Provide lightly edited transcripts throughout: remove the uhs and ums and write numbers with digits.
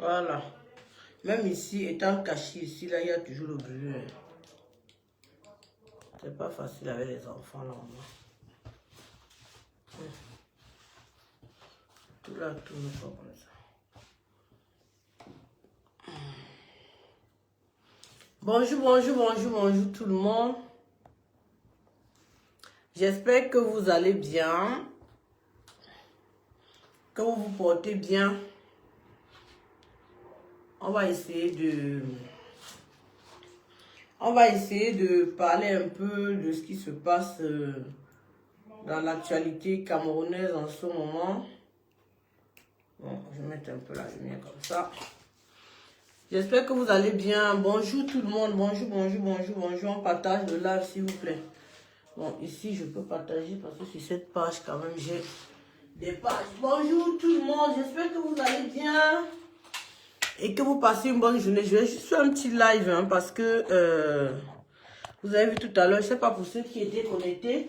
Voilà. Même ici, étant caché ici, là, il y a toujours le bleu. C'est pas facile avec les enfants, là. Tout là, tourne pas comme ça. Bonjour, bonjour, bonjour, bonjour tout le monde. J'espère que vous allez bien, que vous vous portez bien. On va essayer de parler un peu de ce qui se passe dans l'actualité camerounaise en ce moment. Bon, je vais mettre un peu la lumière comme ça. J'espère que vous allez bien. Bonjour tout le monde. Bonjour, bonjour, bonjour, bonjour. On partage le live s'il vous plaît. Bon, ici je peux partager parce que sur cette page quand même j'ai des pages. Bonjour tout le monde. J'espère que vous allez bien. Et que vous passez une bonne journée. Je vais juste faire un petit live hein, parce que vous avez vu tout à l'heure, je ne sais pas pour ceux qui étaient connectés.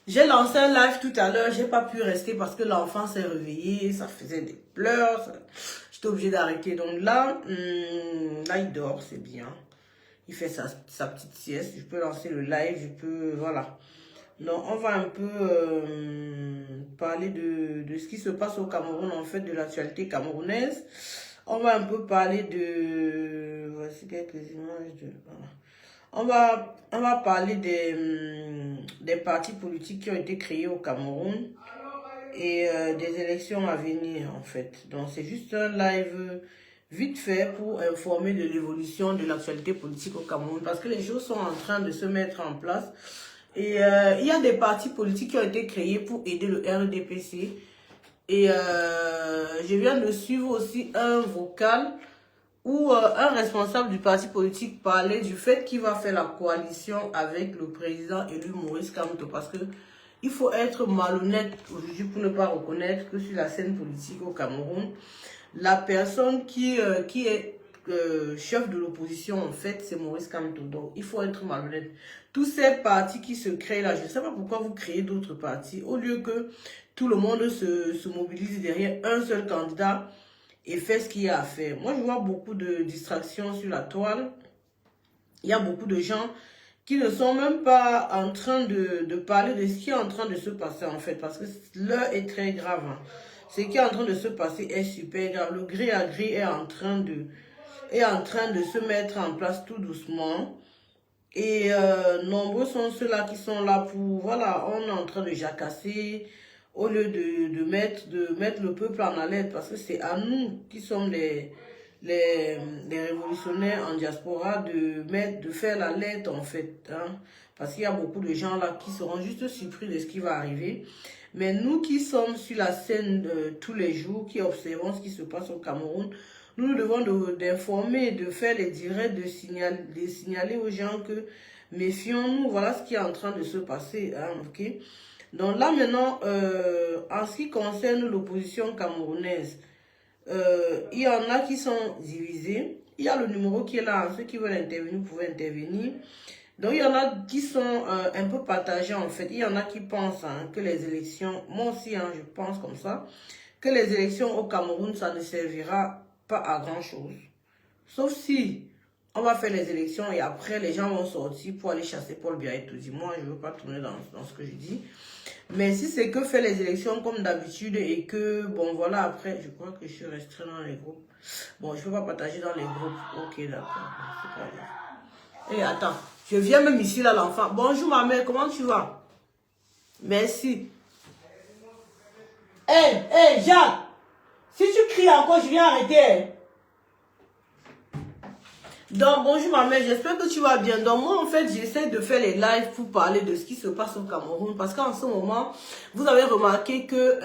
J'ai lancé un live tout à l'heure, je n'ai pas pu rester parce que l'enfant s'est réveillé, ça faisait des pleurs. J'étais obligée d'arrêter. Donc là, là, il dort, c'est bien. Il fait sa petite sieste. Je peux lancer le live, je peux... Voilà. Donc, on va un peu parler de ce qui se passe au Cameroun, en fait, de l'actualité camerounaise. On va un peu parler de... Voici quelques images de... Voilà. On va parler des partis politiques qui ont été créés au Cameroun et des élections à venir, en fait. Donc, c'est juste un live vite fait pour informer de l'évolution de l'actualité politique au Cameroun parce que les choses sont en train de se mettre en place. Et il y a des partis politiques qui ont été créés pour aider le RDPC. Et je viens de suivre aussi un vocal où un responsable du parti politique parlait du fait qu'il va faire la coalition avec le président élu Maurice Kamto. Parce que il faut être malhonnête aujourd'hui pour ne pas reconnaître que sur la scène politique au Cameroun, la personne qui est chef de l'opposition, en fait, c'est Maurice Kamto. Donc, il faut être malhonnête. Tous ces partis qui se créent là, je ne sais pas pourquoi vous créez d'autres partis. Au lieu que tout le monde se mobilise derrière un seul candidat et fait ce qu'il y a à faire. Moi, je vois beaucoup de distractions sur la toile. Il y a beaucoup de gens qui ne sont même pas en train de parler de ce qui est en train de se passer, en fait, parce que l'heure est très grave. Hein. Ce qui est en train de se passer est super grave. Le gré à gré est en train de se mettre en place tout doucement. Et nombreux sont ceux-là qui sont là pour... Voilà, on est en train de jacasser au lieu de mettre le peuple en alerte. Parce que c'est à nous qui sommes les révolutionnaires en diaspora de faire l'alerte en fait. Hein, parce qu'il y a beaucoup de gens là qui seront juste surpris de ce qui va arriver. Mais nous qui sommes sur la scène tous les jours, qui observons ce qui se passe au Cameroun, nous devons d'informer, de faire les directs, de signaler aux gens que méfions-nous, voilà ce qui est en train de se passer. Hein, okay? Donc là maintenant, en ce qui concerne l'opposition camerounaise, il y en a qui sont divisés. Il y a le numéro qui est là, ceux qui veulent intervenir, vous pouvez intervenir. Donc il y en a qui sont un peu partagés en fait. Il y en a qui pensent hein, que les élections, moi aussi hein, je pense comme ça, que les élections au Cameroun, ça ne servira pas à grand chose. Sauf si on va faire les élections et après les gens vont sortir pour aller chasser Paul Biya et tout. Moi, je ne veux pas tourner dans ce que je dis. Mais si c'est que faire les élections comme d'habitude et que, bon voilà, après, je crois que je suis restreint dans les groupes. Bon, je ne peux pas partager dans les groupes. Ok, d'accord. C'est pas grave. Et attends, je viens même ici là, l'enfant. Bonjour ma mère, comment tu vas? Merci. Hé, Jacques, si tu cries encore, je viens arrêter. Donc, bonjour ma mère, j'espère que tu vas bien. Donc, moi, en fait, j'essaie de faire les lives pour parler de ce qui se passe au Cameroun. Parce qu'en ce moment, vous avez remarqué que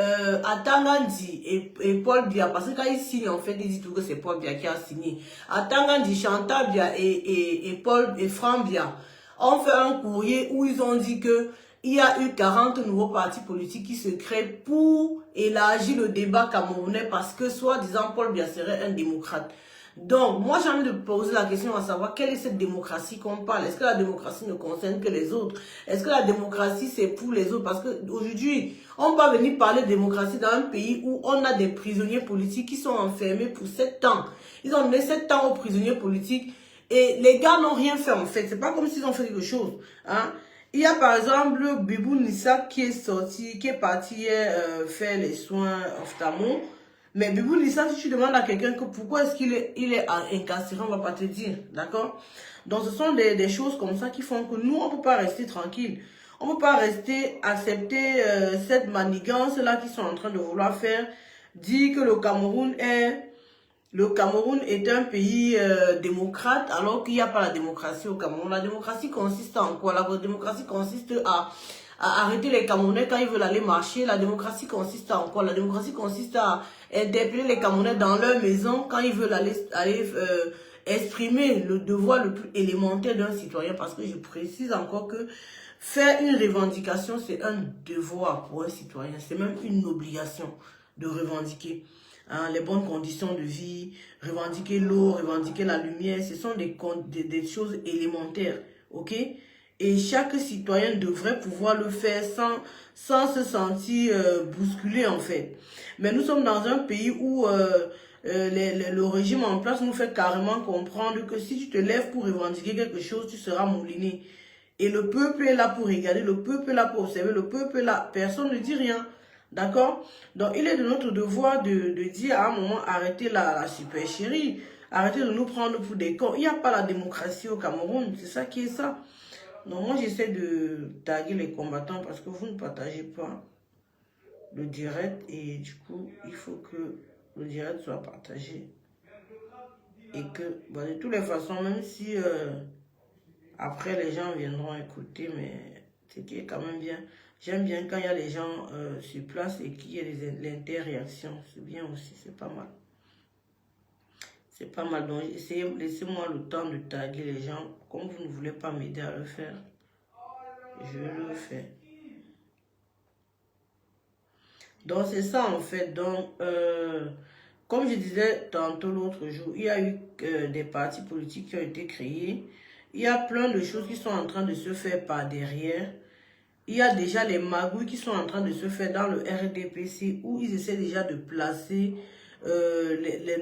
Atangandi et Paul Biya, parce que quand ils signent, en fait, ils disent tout que c'est Paul Biya qui a signé. Atangandi, Chantal Biya et Franck Biya ont fait un courrier où ils ont dit que il y a eu 40 nouveaux partis politiques qui se créent pour élargir le débat camerounais parce que, soi-disant, Paul Biya serait un démocrate. Donc, moi, j'ai envie de poser la question à savoir quelle est cette démocratie qu'on parle. Est-ce que la démocratie ne concerne que les autres? Est-ce que la démocratie, c'est pour les autres? Parce qu'aujourd'hui, on va venir parler de démocratie dans un pays où on a des prisonniers politiques qui sont enfermés pour 7 ans. Ils ont donné 7 ans aux prisonniers politiques et les gars n'ont rien fait en fait. C'est pas comme s'ils ont fait quelque chose. Hein? Il y a par exemple Bibou Nissa qui est sorti, qui est parti hier faire les soins ophtalmo. Mais Bibou Nissa, si tu demandes à quelqu'un que pourquoi est-ce qu'il est incarcéré, on va pas te dire. D'accord? Donc ce sont des choses comme ça qui font que nous, on ne peut pas rester tranquille. On ne peut pas rester, accepter cette manigance-là qu'ils sont en train de vouloir faire. Dire que le Cameroun est un pays démocrate alors qu'il n'y a pas la démocratie au Cameroun. La démocratie consiste en quoi? La démocratie consiste à arrêter les Camerounais quand ils veulent aller marcher. La démocratie consiste en quoi? La démocratie consiste à interpeller les Camerounais dans leur maison quand ils veulent aller exprimer le devoir le plus élémentaire d'un citoyen. Parce que je précise encore que faire une revendication, c'est un devoir pour un citoyen. C'est même une obligation de revendiquer. Hein, les bonnes conditions de vie, revendiquer l'eau, revendiquer la lumière, ce sont des choses élémentaires, ok? Et chaque citoyen devrait pouvoir le faire sans se sentir bousculé en fait. Mais nous sommes dans un pays où le régime en place nous fait carrément comprendre que si tu te lèves pour revendiquer quelque chose, tu seras mouliné. Et le peuple est là pour regarder, le peuple est là pour observer, le peuple est là, personne ne dit rien. D'accord? Donc, il est de notre devoir de dire à un moment, arrêtez la supercherie, arrêtez de nous prendre pour des cons. Il n'y a pas la démocratie au Cameroun, c'est ça qui est ça. Donc, moi, j'essaie de taguer les combattants parce que vous ne partagez pas le direct et du coup, il faut que le direct soit partagé. Et que, bon, de toutes les façons, même si après les gens viendront écouter, mais c'est qui est quand même bien. J'aime bien quand il y a les gens sur place et qu'il y a l'interréaction. C'est bien aussi, c'est pas mal. C'est pas mal. Donc, laissez-moi le temps de taguer les gens. Comme vous ne voulez pas m'aider à le faire, je le fais. Donc, c'est ça en fait. Donc, comme je disais tantôt l'autre jour, il y a eu des partis politiques qui ont été créés. Il y a plein de choses qui sont en train de se faire par derrière. Il y a déjà les magouilles qui sont en train de se faire dans le RDPC où ils essaient déjà de placer les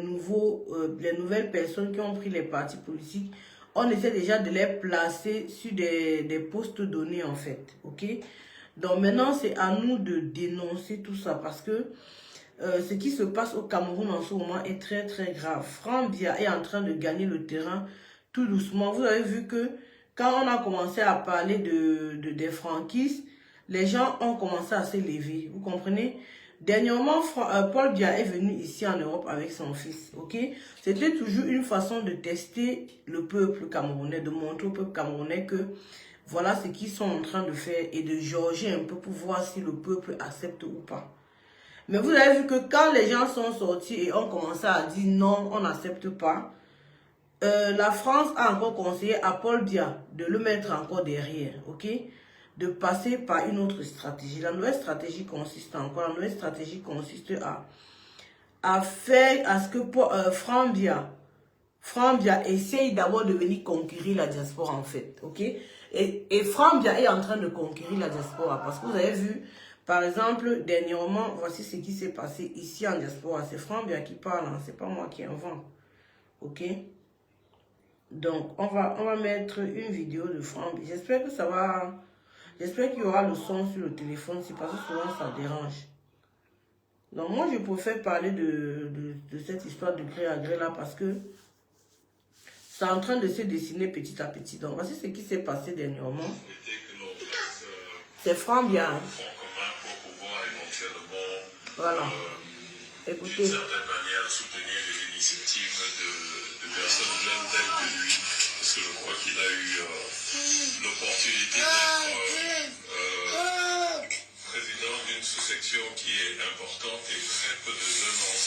nouvelles personnes qui ont pris les partis politiques. On essaie déjà de les placer sur des postes donnés en fait. Ok? Donc maintenant, c'est à nous de dénoncer tout ça parce que ce qui se passe au Cameroun en ce moment est très très grave. Franck Biya est en train de gagner le terrain tout doucement. Vous avez vu que quand on a commencé à parler des franquistes, les gens ont commencé à se lever. Vous comprenez? Dernièrement, Paul Biya est venu ici en Europe avec son fils. Ok? C'était toujours une façon de tester le peuple camerounais, de montrer au peuple camerounais que voilà ce qu'ils sont en train de faire et de jauger un peu pour voir si le peuple accepte ou pas. Mais vous avez vu que quand les gens sont sortis et ont commencé à dire non, on n'accepte pas, la France a encore conseillé à Paul Biya de le mettre encore derrière, ok? De passer par une autre stratégie. La nouvelle stratégie consiste en quoi? La nouvelle stratégie consiste à faire à ce que Franck Biya essaye d'abord de venir conquérir la diaspora en fait, ok? Et Franck Biya est en train de conquérir la diaspora parce que vous avez vu, par exemple, dernièrement, voici ce qui s'est passé ici en diaspora. C'est Franck Biya qui parle, hein, c'est pas moi qui invente, ok? Donc, on va mettre une vidéo de Franck. J'espère que ça va... J'espère qu'il y aura le son sur le téléphone. C'est parce que souvent ça dérange. Donc, moi, je préfère parler de cette histoire de gré à gré là parce que c'est en train de se dessiner petit à petit. Donc, voici ce qui s'est passé dernièrement. C'est Franck Biya. Voilà. Écoutez. D'une certaine manière, soutenir les initiatives de personnes jeunes telles que lui, parce que je crois qu'il a eu l'opportunité d'être président d'une sous-section qui est importante et très peu de jeunes ont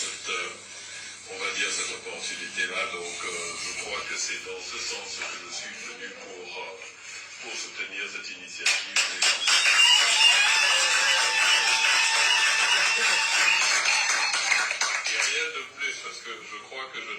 on va dire, cette opportunité-là. Donc, je crois que c'est dans ce sens que je suis venu pour soutenir cette initiative. Et rien de plus, parce que je crois que je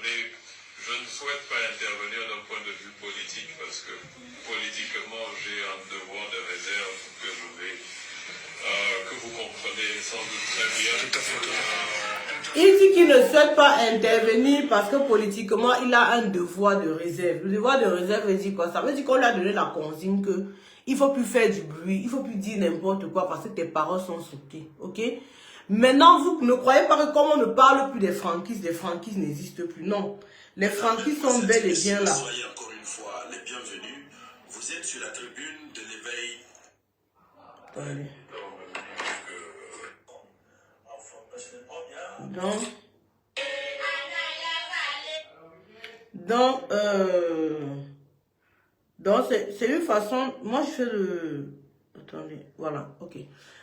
Il dit qu'il ne souhaite pas intervenir parce que politiquement, il a un devoir de réserve. Le devoir de réserve veut dire quoi? Ça veut dire qu'on lui a donné la consigne que il ne faut plus faire du bruit, il ne faut plus dire n'importe quoi parce que tes paroles sont sautées. Ok? Maintenant, vous ne croyez pas que comme on ne parle plus des franquistes n'existent plus. Non. Les franquistes sont bel et bien là. Soyez encore une fois les bienvenus. Vous êtes sur la tribune de l'éveil. Attendez. Donc c'est une façon, moi je fais le, attendez, voilà, ok.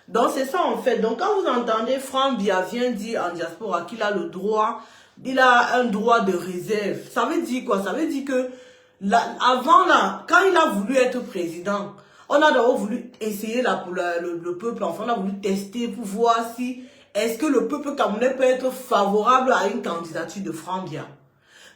Donc c'est ça en fait. Donc quand vous entendez Franck Biya vient dire en diaspora qu'il a le droit, il a un droit de réserve, ça veut dire quoi? Ça veut dire que avant là, quand il a voulu être président, on a d'abord voulu essayer là pour le peuple, enfin on a voulu tester pour voir si est-ce que le peuple camerounais peut être favorable à une candidature de Franck Biya.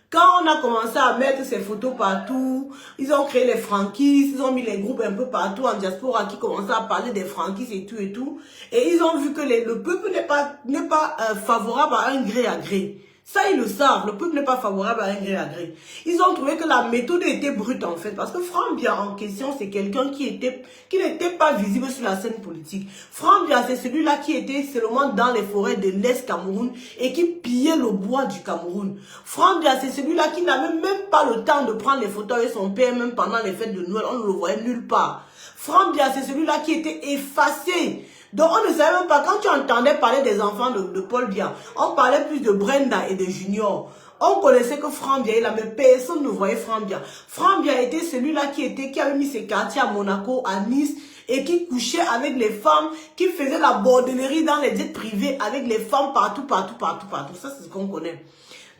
Quand on a commencé à mettre ces photos partout, ils ont créé les franquistes, ils ont mis les groupes un peu partout en diaspora qui commençaient à parler des franquistes et tout. Et ils ont vu que le peuple n'est pas favorable à un gré à gré. Ça, ils le savent, le peuple n'est pas favorable à un gré à gré. Ils ont trouvé que la méthode était brute en fait, parce que Franck Biya en question, c'est quelqu'un qui n'était pas visible sur la scène politique. Franck Biya, c'est celui-là qui était seulement dans les forêts de l'Est Cameroun et qui pillait le bois du Cameroun. Franck Biya, c'est celui-là qui n'avait même pas le temps de prendre les photos avec son père, même pendant les fêtes de Noël, on ne le voyait nulle part. Franck Biya, c'est celui-là qui était effacé. Donc on ne savait même pas, quand tu entendais parler des enfants de Paul Biya, on parlait plus de Brenda et de Junior. On connaissait que Franck Biya est là, mais personne ne voyait Franck Biya. Franck Biya était celui-là qui avait mis ses quartiers à Monaco, à Nice, et qui couchait avec les femmes, qui faisait la bordellerie dans les jets privés avec les femmes partout. Ça, c'est ce qu'on connaît.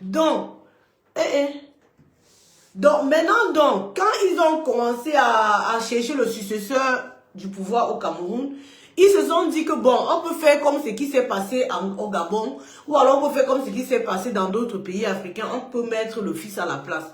Donc, donc maintenant, quand ils ont commencé à chercher le successeur du pouvoir au Cameroun, ils se sont dit que bon, on peut faire comme ce qui s'est passé au Gabon, ou alors on peut faire comme ce qui s'est passé dans d'autres pays africains, on peut mettre le fils à la place.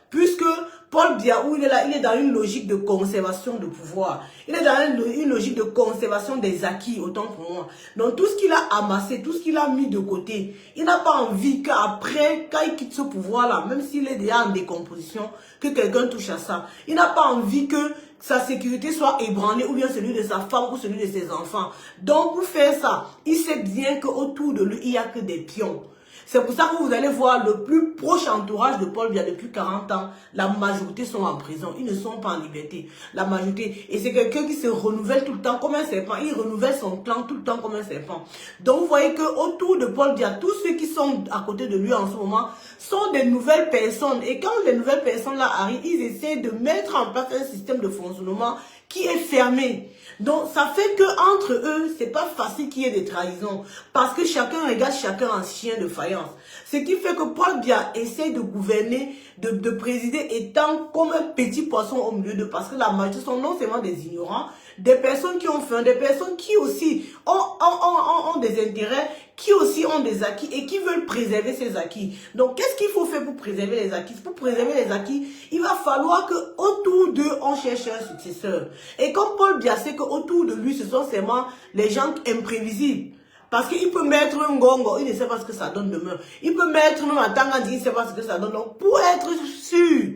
Puisque Paul Biya, il est là, il est dans une logique de conservation de pouvoir. Il est dans une logique de conservation des acquis, autant pour moi. Donc tout ce qu'il a amassé, tout ce qu'il a mis de côté, il n'a pas envie qu'après, quand il quitte ce pouvoir-là, même s'il est déjà en décomposition, que quelqu'un touche à ça. Il n'a pas envie que sa sécurité soit ébranlée, ou bien celui de sa femme, ou celui de ses enfants. Donc pour faire ça, il sait bien qu'autour de lui, il n'y a que des pions. C'est pour ça que vous allez voir le plus proche entourage de Paul Biya depuis 40 ans. La majorité sont en prison. Ils ne sont pas en liberté. La majorité. Et c'est quelqu'un qui se renouvelle tout le temps comme un serpent. Il renouvelle son clan tout le temps comme un serpent. Donc vous voyez qu'autour de Paul Biya, tous ceux qui sont à côté de lui en ce moment sont des nouvelles personnes. Et quand les nouvelles personnes là arrivent, ils essaient de mettre en place un système de fonctionnement qui est fermé. Donc, ça fait que entre eux, c'est pas facile qu'il y ait des trahisons. Parce que chacun regarde chacun en chien de faïence. Ce qui fait que Paul Biya essaie de gouverner, de présider, étant comme un petit poisson au milieu d'eux. Parce que la majorité sont non seulement des ignorants, des personnes qui ont faim, des personnes qui aussi ont des intérêts, qui aussi ont des acquis et qui veulent préserver ces acquis. Donc, qu'est-ce qu'il faut faire pour préserver les acquis? Pour préserver les acquis, il va falloir qu'autour d'eux, on cherche un successeur. Et comme Paul Biya sait qu'autour de lui, ce sont seulement les gens imprévisibles. Parce qu'il peut mettre un gongo, il ne sait pas ce que ça donne demain. Il peut mettre un tangandi, il ne sait pas ce que ça donne. Donc, pour être sûr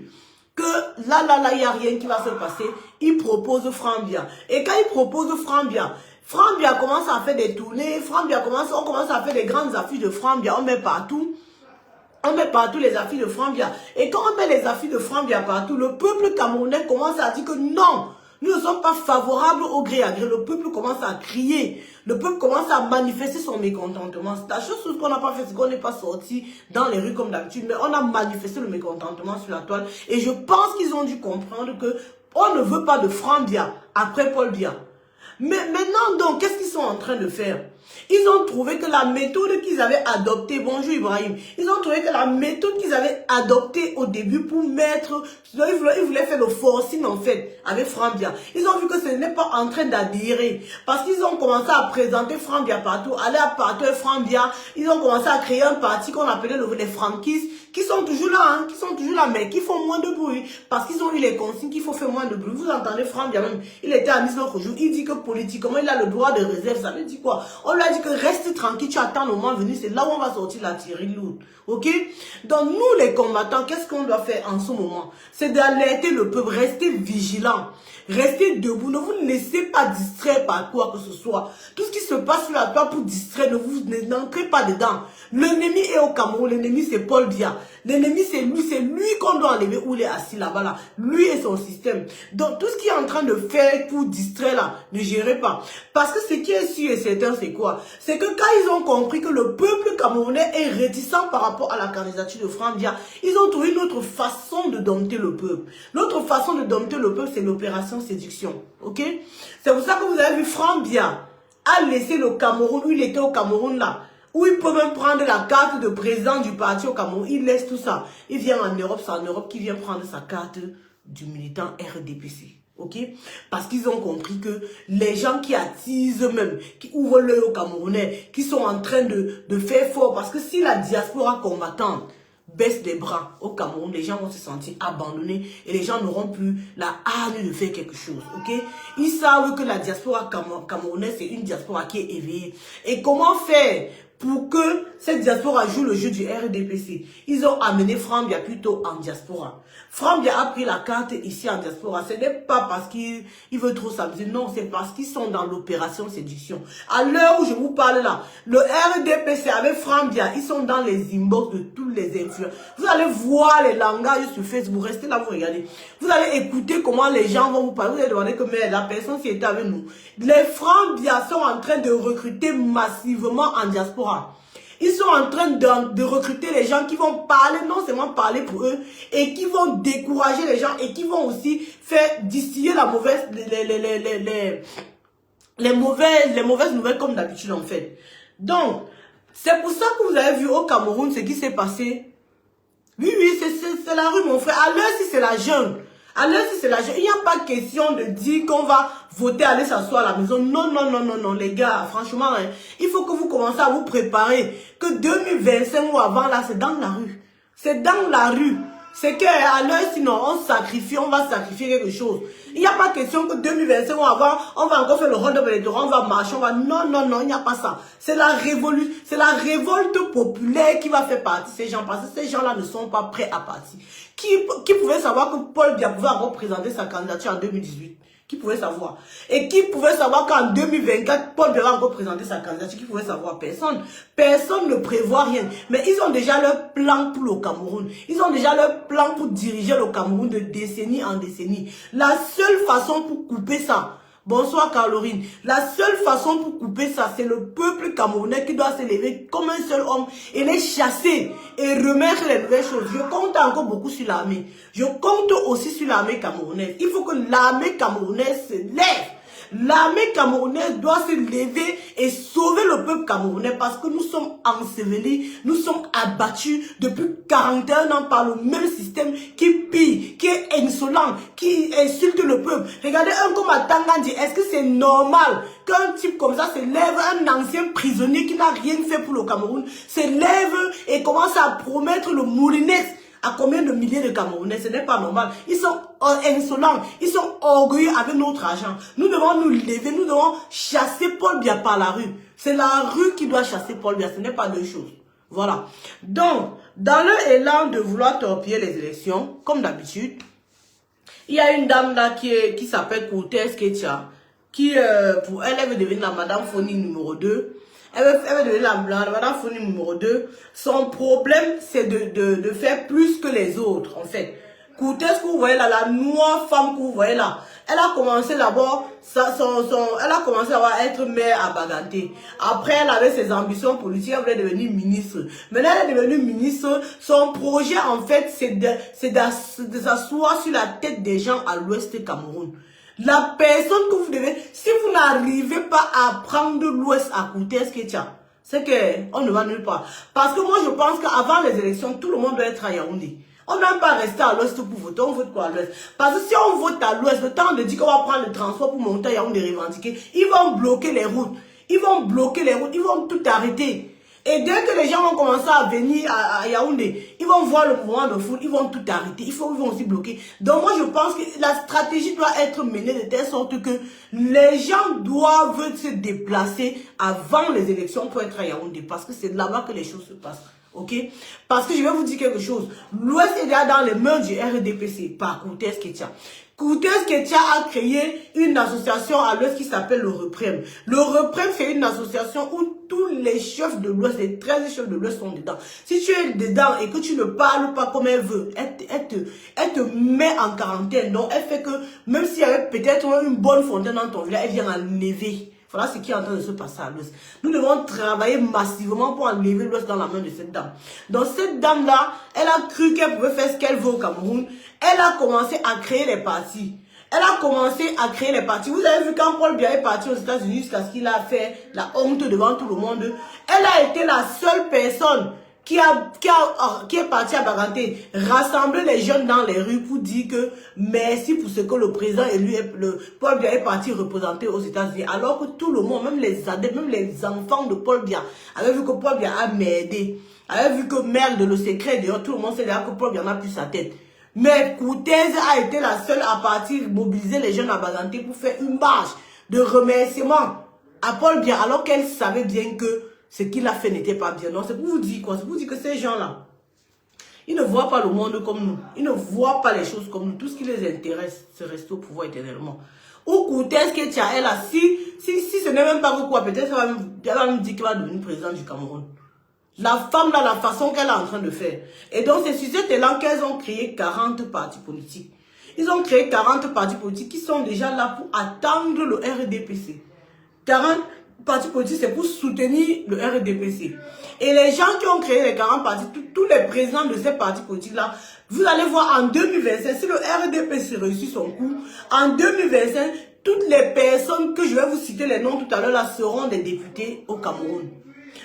que là, il n'y a rien qui va se passer, il propose Franck Biya. Et quand il propose Franck Biya commence à faire des tournées, on commence à faire des grandes affiches de Franck Biya, on met partout les affiches de Franck Biya. Et quand on met les affiches de Franck Biya partout, le peuple camerounais commence à dire que non, nous ne sommes pas favorables au gré à gré. Le peuple commence à crier. Le peuple commence à manifester son mécontentement. C'est la chose qu'on n'a pas fait, c'est qu'on n'est pas sorti dans les rues comme d'habitude, mais on a manifesté le mécontentement sur la toile. Et je pense qu'ils ont dû comprendre que on ne veut pas de Franck Biya après Paul Biya. Mais maintenant, donc, qu'est-ce qu'ils sont en train de faire? Ils ont trouvé que la méthode qu'ils avaient adoptée, bonjour Ibrahim, ils ont trouvé que la méthode qu'ils avaient adoptée au début pour mettre, ils voulaient faire le forcing en fait, avec Franck Biya. Ils ont vu que ce n'est pas en train d'adhérer, parce qu'ils ont commencé à présenter Franck Biya partout, aller à partout avec Franck Biya, ils ont commencé à créer un parti qu'on appelait les franquistes, qui sont toujours là, mais qui font moins de bruit, parce qu'ils ont eu les consignes qu'il faut faire moins de bruit. Vous entendez Franck Bia même, il était à Nice l'autre jour, il dit que politiquement, il a le droit de réserve, ça veut dire quoi? On lui a dit que reste tranquille, tu attends le moment venu, c'est là où on va sortir la tirée lourde, ok? Donc nous les combattants, qu'est-ce qu'on doit faire en ce moment? C'est d'alerter le peuple, rester vigilant. Restez debout, ne vous laissez pas distraire par quoi que ce soit. Tout ce qui se passe sur la toile pour distraire, n'entrez pas dedans. L'ennemi est au Cameroun, l'ennemi c'est Paul Biya. L'ennemi c'est lui qu'on doit enlever où il est assis là-bas là. Lui et son système. Donc tout ce qu'il est en train de faire pour distraire là, ne gérez pas. Parce que ce qui est sûr et certain c'est quoi? C'est que quand ils ont compris que le peuple camerounais est réticent par rapport à la candidature de Franck Bia, ils ont trouvé une autre façon de dompter le peuple. L'autre façon de dompter le peuple c'est l'opération séduction. Ok? C'est pour ça que vous avez vu Franck Bia a laissé le Cameroun où il était au Cameroun là. Où il peut même prendre la carte de président du parti au Cameroun. Il laisse tout ça. Il vient en Europe, c'est en Europe qu'il vient prendre sa carte du militant RDPC. Ok? Parce qu'ils ont compris que les gens qui attisent eux-mêmes, qui ouvrent l'œil aux Camerounais, qui sont en train de faire fort, parce que si la diaspora combattante baisse les bras au Cameroun, les gens vont se sentir abandonnés et les gens n'auront plus la hargne de faire quelque chose, ok? Ils savent que la diaspora camerounaise, c'est une diaspora qui est éveillée. Et comment faire pour que cette diaspora joue le jeu du RDPC? Ils ont amené Franck Bia plutôt en diaspora. Franck Bia a pris la carte ici en diaspora. Ce n'est pas parce qu'il veut trop s'amuser. Non, c'est parce qu'ils sont dans l'opération séduction. À l'heure où je vous parle là, le RDPC avec Franck Bia, ils sont dans les inbox de tous les influenceurs. Vous allez voir les langages sur Facebook. Restez là, vous regardez. Vous allez écouter comment les gens vont vous parler. Vous allez demander que mais la personne qui était avec nous. Les Franck Bia sont en train de recruter massivement en diaspora. Ils sont en train de recruter les gens qui vont parler, non seulement parler pour eux, et qui vont décourager les gens, et qui vont aussi faire distiller la mauvaise, les mauvaises nouvelles comme d'habitude en fait. Donc, c'est pour ça que vous avez vu au Cameroun ce qui s'est passé. Oui, c'est la rue mon frère. À l'heure si c'est la jeune. À l'heure si c'est la jeune. Il n'y a pas question de dire qu'on va voter, aller s'asseoir à la maison. Non, les gars, franchement, hein, il faut que vous commencez à vous préparer. Que 2025 ou avant, là, c'est dans la rue. C'est dans la rue. C'est qu'à l'heure, sinon, on va sacrifier quelque chose. Il n'y a pas question que 2025 ou avant, on va encore faire le hold-up électoral, on va marcher, Non, il n'y a pas ça. C'est la révolution, c'est la révolte populaire qui va faire partie de ces gens, parce que ces gens-là ne sont pas prêts à partir. Qui pouvait savoir que Paul Biya pouvait encore présenter sa candidature en 2018? Qui pouvait savoir? Et qui pouvait savoir qu'en 2024, Paul Biya va encore présenter sa candidature? Qui pouvait savoir? Personne. Personne ne prévoit rien. Mais ils ont déjà leur plan pour le Cameroun. Ils ont déjà leur plan pour diriger le Cameroun de décennie en décennie. La seule façon pour couper ça, bonsoir Caroline, la seule façon pour couper ça, c'est le peuple camerounais qui doit se lever comme un seul homme et les chasser et remettre les nouvelles choses. Je compte encore beaucoup sur l'armée. Je compte aussi sur l'armée camerounaise. Il faut que l'armée camerounaise se lève. L'armée camerounaise doit se lever et sauver le peuple camerounais parce que nous sommes ensevelis, nous sommes abattus depuis 41 ans par le même système qui pille, qui est insolent, qui insulte le peuple. Regardez un comme Tangandi, est-ce que c'est normal qu'un type comme ça se lève, un ancien prisonnier qui n'a rien fait pour le Cameroun, se lève et commence à promettre le moulinette à combien de milliers de Camerounais? Ce n'est pas normal. Ils sont insolents, ils sont orgueilleux avec notre argent. Nous devons nous lever, nous devons chasser Paul Biya par la rue. C'est la rue qui doit chasser Paul Biya, ce n'est pas deux choses. Voilà. Donc, dans l'élan de vouloir torpiller les élections, comme d'habitude, il y a une dame là qui s'appelle Cortez Ketia, qui, pour elle, veut devenir la Madame Foni numéro 2. Elle veut devenir la Madame Foni numéro 2. Son problème, c'est de faire plus que les autres, en fait. Cortez, que vous voyez là, la noire femme que vous voyez là, elle a commencé d'abord, elle a commencé à être maire à Baganté. Après, elle avait ses ambitions politiques, elle voulait devenir ministre. Maintenant, elle est devenue ministre. Son projet, en fait, c'est de s'asseoir sur la tête des gens à l'ouest du Cameroun. La personne que vous devez, si vous n'arrivez pas à prendre l'ouest à Cortez Ketia, c'est qu'on ne va nulle part. Parce que moi, je pense qu'avant les élections, tout le monde doit être à Yaoundé. On n'a pas resté à l'ouest pour voter, on vote quoi à l'ouest? Parce que si on vote à l'ouest, le temps de dire qu'on va prendre le transport pour monter à Yaoundé revendiquer, ils vont bloquer les routes. Ils vont bloquer les routes, ils vont tout arrêter. Et dès que les gens vont commencer à venir à Yaoundé, ils vont voir le mouvement de foule, ils vont tout arrêter, ils vont aussi bloquer. Donc moi je pense que la stratégie doit être menée de telle sorte que les gens doivent se déplacer avant les élections pour être à Yaoundé, parce que c'est là-bas que les choses se passent. Ok? Parce que je vais vous dire quelque chose. L'Ouest est déjà dans les mains du RDPC par Koutes Ketia. Koutes Ketia a créé une association à l'Ouest qui s'appelle le Reprem. Le Reprem, c'est une association où tous les chefs de l'Ouest, les 13 chefs de l'Ouest sont dedans. Si tu es dedans et que tu ne parles pas comme elle veut, elle te met en quarantaine. Donc, elle fait que même s'il y avait peut-être une bonne fontaine dans ton village, elle vient enlever. Voilà ce qui est en train de se passer à l'Ouest. Nous devons travailler massivement pour enlever l'Ouest dans la main de cette dame. Donc cette dame-là, elle a cru qu'elle pouvait faire ce qu'elle veut au Cameroun. Elle a commencé à créer les partis. Elle a commencé à créer les partis. Vous avez vu quand Paul Biya est parti aux États-Unis jusqu'à ce qu'il a fait la honte devant tout le monde. Elle a été la seule personne qui est parti à Baganté, rassembler les jeunes dans les rues pour dire que merci pour ce que le président élu, Paul Biya est parti représenter aux États-Unis. Alors que tout le monde, même les adeptes, même les enfants de Paul Biya, avaient vu que Paul Biya a m'aidé, avaient vu que merde, le secret, d'ailleurs, tout le monde sait déjà que Paul Biya n'a plus sa tête. Mais Koutes a été la seule à partir mobiliser les jeunes à Baganté pour faire une marche de remerciement à Paul Biya, alors qu'elle savait bien que ce qu'il a fait n'était pas bien. Donc c'est pour vous dire quoi? C'est pour vous dire que ces gens-là, ils ne voient pas le monde comme nous. Ils ne voient pas les choses comme nous. Tout ce qui les intéresse, c'est rester au pouvoir éternellement. Ou Koutes Ketia, elle a, si ce n'est même pas quoi, peut-être elle va me dire qu'elle va devenir présidente du Cameroun. La femme là, la façon qu'elle est en train de faire. Et donc c'est sur cet élan qu'elles ont créé 40 partis politiques. Ils ont créé 40 partis politiques qui sont déjà là pour attendre le RDPC. 40 partis politiques, c'est pour soutenir le RDPC. Et les gens qui ont créé les 40 partis, tous les présidents de ces partis politiques-là, vous allez voir en 2025, si le RDPC réussit son coup, en 2025, toutes les personnes que je vais vous citer les noms tout à l'heure là seront des députés au Cameroun.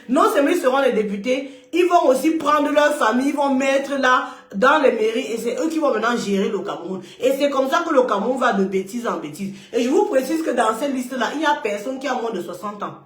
Non seulement ils seront les députés, ils vont aussi prendre leur famille, ils vont mettre là dans les mairies et c'est eux qui vont maintenant gérer le Cameroun. Et c'est comme ça que le Cameroun va de bêtise en bêtise. Et je vous précise que dans cette liste-là, il n'y a personne qui a moins de 60 ans.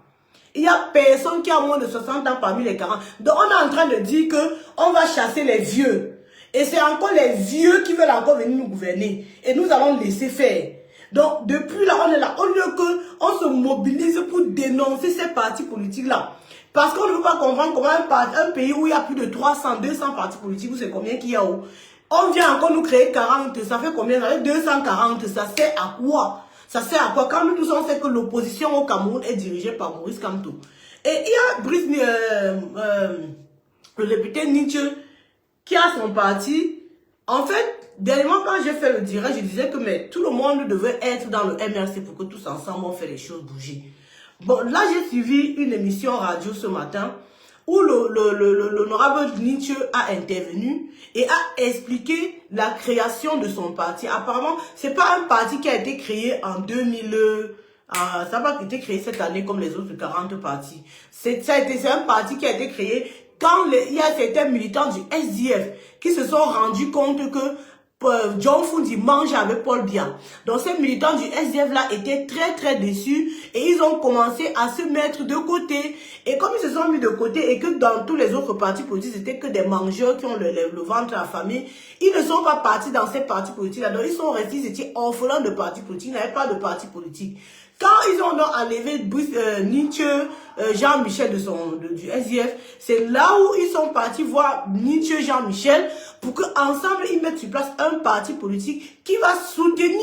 Il n'y a personne qui a moins de 60 ans parmi les 40. Donc on est en train de dire que on va chasser les vieux. Et c'est encore les vieux qui veulent encore venir nous gouverner. Et nous allons laisser faire. Donc depuis là, on est là. Au lieu qu'on se mobilise pour dénoncer ces partis politiques-là. Parce qu'on ne peut pas comprendre comment un pays où il y a plus de 300, 200 partis politiques, où c'est combien qu'il y a où. On vient encore nous créer 40, ça fait combien? Ça fait 240, ça sert à quoi? Ça sert à quoi? Quand nous tous on sait que l'opposition au Cameroun est dirigée par Maurice Kamto. Et il y a le député Nietzsche qui a son parti. En fait, dernièrement quand j'ai fait le direct, je disais que mais, tout le monde devait être dans le MRC pour que tous ensemble on fait les choses bouger. Bon, là, j'ai suivi une émission radio ce matin où l'honorable Nietzsche a intervenu et a expliqué la création de son parti. Apparemment, c'est pas un parti qui a été créé en 2000, ça n'a pas été créé cette année comme les autres 40 partis. C'est un parti qui a été créé quand il y a certains militants du SDF qui se sont rendus compte que John Fundi mange avec Paul Biya. Donc ces militants du SDF là étaient très déçus et ils ont commencé à se mettre de côté. Et comme ils se sont mis de côté et que dans tous les autres partis politiques c'était que des mangeurs qui ont le ventre affamé, ils ne sont pas partis dans ces partis politiques là. Donc ils sont restés, ils étaient orphelins de partis politiques, ils n'avaient pas de parti politique. Quand ils ont donc enlevé Nietzsche, Jean-Michel du SDF, c'est là où ils sont partis voir Nietzsche, Jean-Michel, pour qu'ensemble ils mettent sur place un parti politique qui va soutenir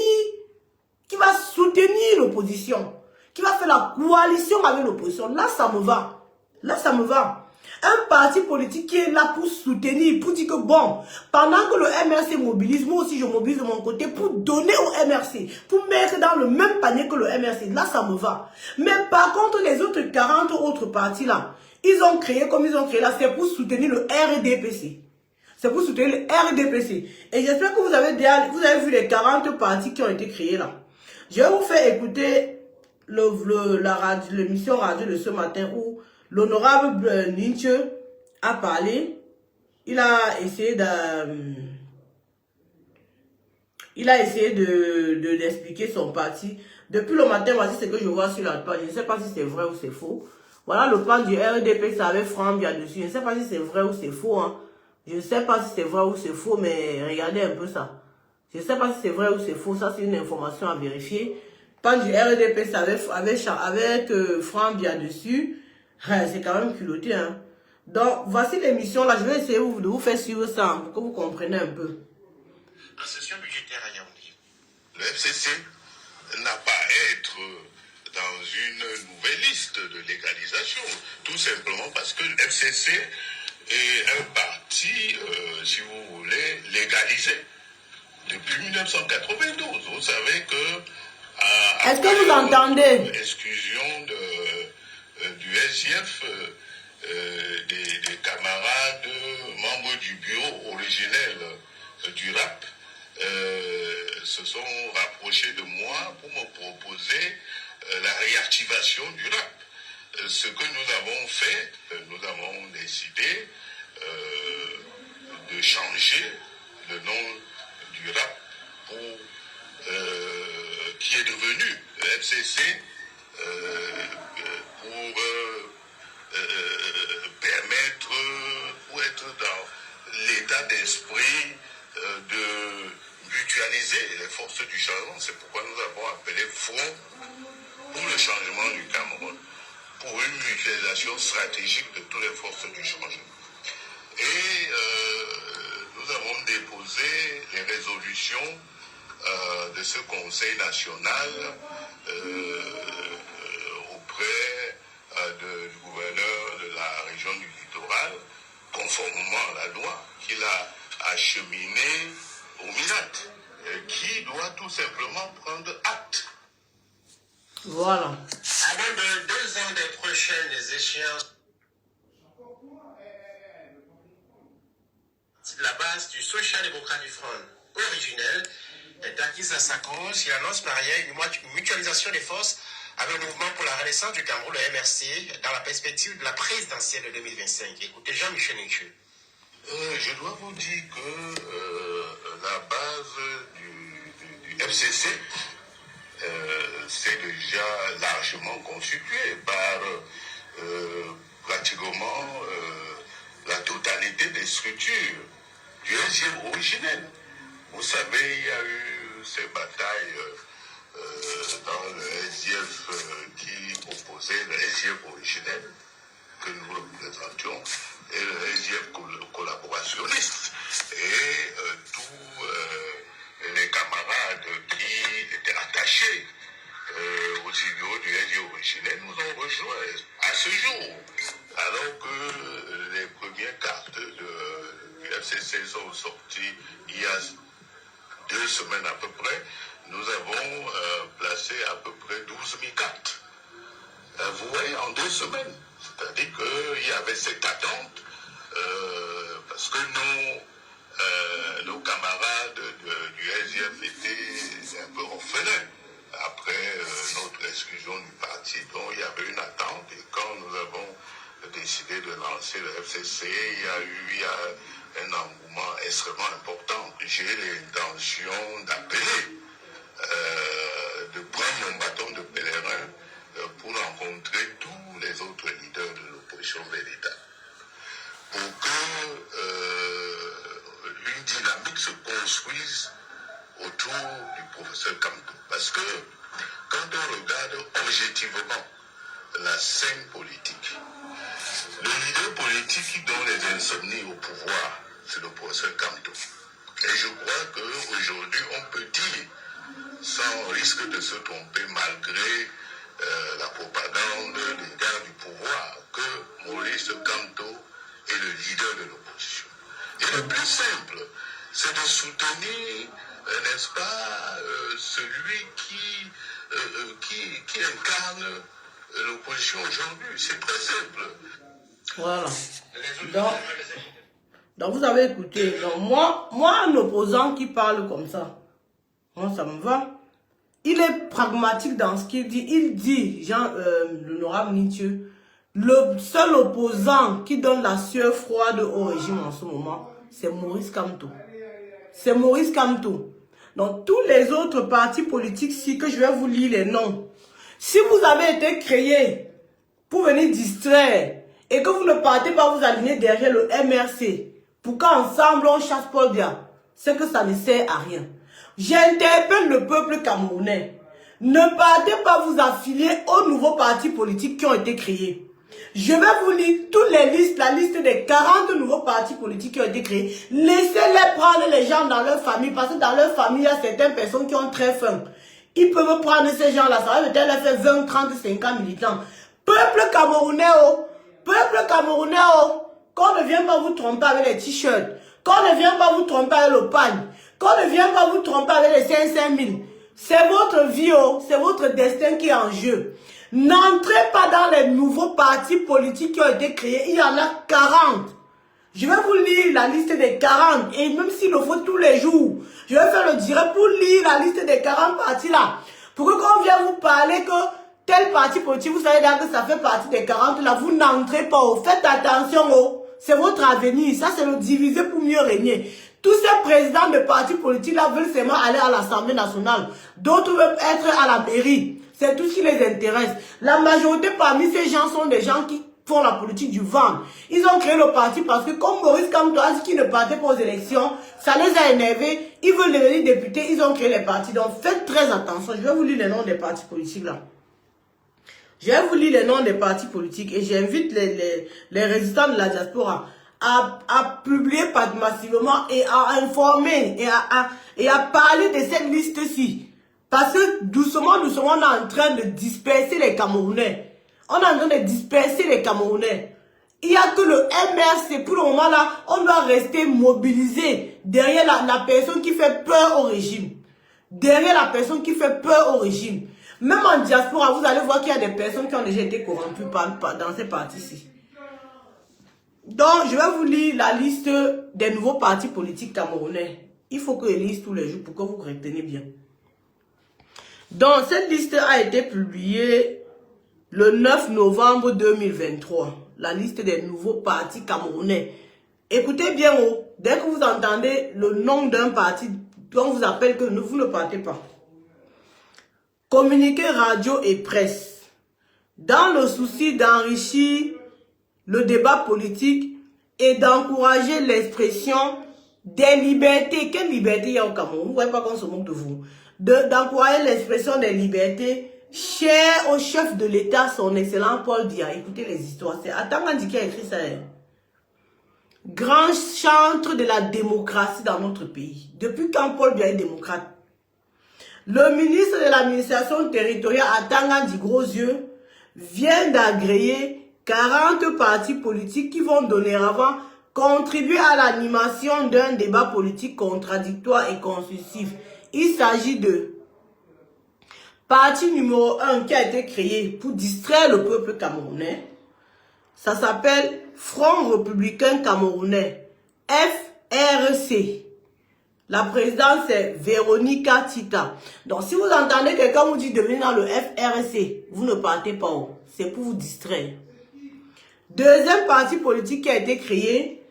l'opposition, qui va faire la coalition avec l'opposition. Là, ça me va. Là, ça me va. Un parti politique qui est là pour soutenir, pour dire que bon, pendant que le MRC mobilise, moi aussi je mobilise de mon côté pour donner au MRC, pour mettre dans le même panier que le MRC. Là, ça me va. Mais par contre, les autres 40 autres partis là, ils ont créé comme ils ont créé là, c'est pour soutenir le RDPC. C'est pour soutenir le RDPC. Et j'espère que vous avez vu les 40 partis qui ont été créés là. Je vais vous faire écouter l'émission radio de ce matin où l'honorable Nietzsche a parlé. Il a essayé d'expliquer son parti. Depuis le matin, voici ce que je vois sur la page. Je ne sais pas si c'est vrai ou c'est faux. Voilà le plan du RDP, ça avait Franck bien dessus. Je ne sais pas si c'est vrai ou c'est faux. Hein. Je ne sais pas si c'est vrai ou c'est faux, mais regardez un peu ça. Je ne sais pas si c'est vrai ou c'est faux. Ça, c'est une information à vérifier. Plan du RDP, ça avec Franck bien dessus. C'est quand même culotté. Hein. Donc, voici l'émission. Là, je vais essayer de vous faire suivre ça hein, pour que vous compreniez un peu. En session budgétaire à Yaoundé, le FCC n'a pas à être dans une nouvelle liste de légalisation, tout simplement parce que le FCC est un parti, si vous voulez, légalisé depuis 1992. Vous savez que... Est-ce que vous entendez? L'exclusion du SGF, des camarades membres du bureau originel du RAP, se sont rapprochés de moi pour me proposer la réactivation du RAP. Ce que nous avons fait, nous avons décidé de changer le nom du RAP pour, qui est devenu le FCC pour permettre, pour être dans l'état d'esprit de mutualiser les forces du changement. C'est pourquoi nous avons appelé Front pour le changement du Cameroun, pour une mutualisation stratégique de toutes les forces du changement. Et nous avons déposé les résolutions de ce Conseil national auprès du gouverneur de la région du littoral, conformément à la loi qu'il a acheminée au MINAT, qui doit tout simplement prendre acte. Voilà. Avant de 2 ans des prochaines échéances, la base du Social Democratic Front originel est acquise à sa cause. Il annonce par ailleurs une mutualisation des forces avec le mouvement pour la renaissance du Cameroun, le MRC, dans la perspective de la présidentielle de 2025. Écoutez, Jean-Michel Néchu. Je dois vous dire que la base du FCC c'est déjà largement constituée par pratiquement la totalité des structures du SGF originel. Vous savez, il y a eu ces batailles dans le SGF qui opposait le SGF originel, que nous représentions, et le SGF collaborationniste. Et tous les camarades qui étaient attachés aux idéaux du SGF originel nous ont rejoints à ce jour, alors que les premières cartes du FCC sont sorties il y a 2 semaines à peu près. Nous avons placé à peu près 12 000 cartes. Vous voyez, en 2 semaines. C'est-à-dire qu'il y avait cette attente, parce que nos camarades du SGF étaient un peu orphelins après notre exclusion du parti. Donc il y avait une attente, et quand nous avons décidé de lancer le FCC, il y a un engouement extrêmement important. J'ai l'intention d'appeler, de prendre mon bâton de pèlerin pour rencontrer tous les autres leaders de l'opposition véritable, pour que une dynamique se construise autour du professeur Kamto. Parce que quand on regarde objectivement la scène politique, le leader politique qui donne les insomnies au pouvoir, c'est le professeur Kamto. Et je crois qu'aujourd'hui, on peut dire, sans risque de se tromper, malgré la propagande des gars du pouvoir, que Maurice Kamto est le leader de l'opposition. Et le plus simple, c'est de soutenir, n'est-ce pas, celui qui incarne l'opposition aujourd'hui. C'est très simple. Voilà. Donc vous avez écouté. Donc moi, un opposant qui parle comme ça, moi, ça me va. Il est pragmatique dans ce qu'il dit. Il dit, l'honorable Nitieux, le seul opposant qui donne la sueur froide au régime en ce moment, c'est Maurice Kamto. C'est Maurice Kamto. Donc tous les autres partis politiques, si que je vais vous lire les noms. Si vous avez été créé pour venir distraire et que vous ne partez pas vous aligner derrière le MRC pour qu'ensemble on chasse Paul Biya, c'est que ça ne sert à rien. J'interpelle le peuple camerounais. Ne partez pas vous affilier aux nouveaux partis politiques qui ont été créés. Je vais vous lire toutes les listes, la liste des 40 nouveaux partis politiques qui ont été créés. Laissez-les prendre les gens dans leur famille, parce que dans leur famille, il y a certaines personnes qui ont très faim. Ils peuvent prendre ces gens-là, ça va peut-être leur faire 20, 30, 50 militants. Peuple camerounais, qu'on ne vienne pas vous tromper avec les t-shirts, qu'on ne vienne pas vous tromper avec le pagne, qu'on ne vienne pas vous tromper avec les 500 000. C'est votre vie, c'est votre destin qui est en jeu. N'entrez pas dans les nouveaux partis politiques qui ont été créés. Il y en a 40. Je vais vous lire la liste des 40. Et même s'il le faut tous les jours, je vais faire le direct pour lire la liste des 40 partis là. Pour que quand on vient vous parler que tel parti politique, vous savez que ça fait partie des 40 là, vous n'entrez pas. Faites attention. C'est votre avenir. Ça, c'est le diviser pour mieux régner. Tous ces présidents de partis politiques là veulent seulement aller à l'Assemblée nationale. D'autres veulent être à la mairie. C'est tout ce qui les intéresse. La majorité parmi ces gens sont des gens qui font la politique du vent. Ils ont créé le parti parce que comme Maurice Kamto a dit qu'ils ne partaient pas aux élections, ça les a énervés. Ils veulent devenir députés, ils ont créé les partis. Donc faites très attention. Je vais vous lire les noms des partis politiques là. Je vais vous lire les noms des partis politiques et j'invite les résistants de la diaspora à publier massivement et à informer et à parler de cette liste-ci. Parce que doucement, on est en train de disperser les Camerounais. On est en train de disperser les Camerounais. Il n'y a que le MRC. Pour le moment là, on doit rester mobilisé derrière la personne qui fait peur au régime. Derrière la personne qui fait peur au régime. Même en diaspora, vous allez voir qu'il y a des personnes qui ont déjà été corrompues dans ces partis-ci. Donc, je vais vous lire la liste des nouveaux partis politiques camerounais. Il faut que je lise tous les jours pour que vous reteniez bien. Donc, cette liste a été publiée le 9 novembre 2023. La liste des nouveaux partis camerounais. Écoutez bien, dès que vous entendez le nom d'un parti, on vous appelle que vous ne partez pas. Communiqué radio et presse. Dans le souci d'enrichir le débat politique et d'encourager l'expression des libertés. Quelle liberté il y a au Cameroun? Vous ne voyez pas qu'on se moque de vous. D'encourager l'expression des libertés, cher au chef de l'État, son excellent Paul Biya. Écoutez les histoires. C'est Atangandi qui a écrit ça. Grand chantre de la démocratie dans notre pays. Depuis quand Paul Biya est démocrate? Le ministre de l'administration territoriale, Atangandi Gros-Yeux, vient d'agréer 40 partis politiques qui vont dorénavant contribuer à l'animation d'un débat politique contradictoire et constructif. Il s'agit de parti numéro 1 qui a été créé pour distraire le peuple camerounais. Ça s'appelle Front républicain camerounais, FRC. La présidente, c'est Véronica Tita. Donc, si vous entendez quelqu'un vous dit de venir dans le FRC, vous ne partez pas où. C'est pour vous distraire. Deuxième parti politique qui a été créé,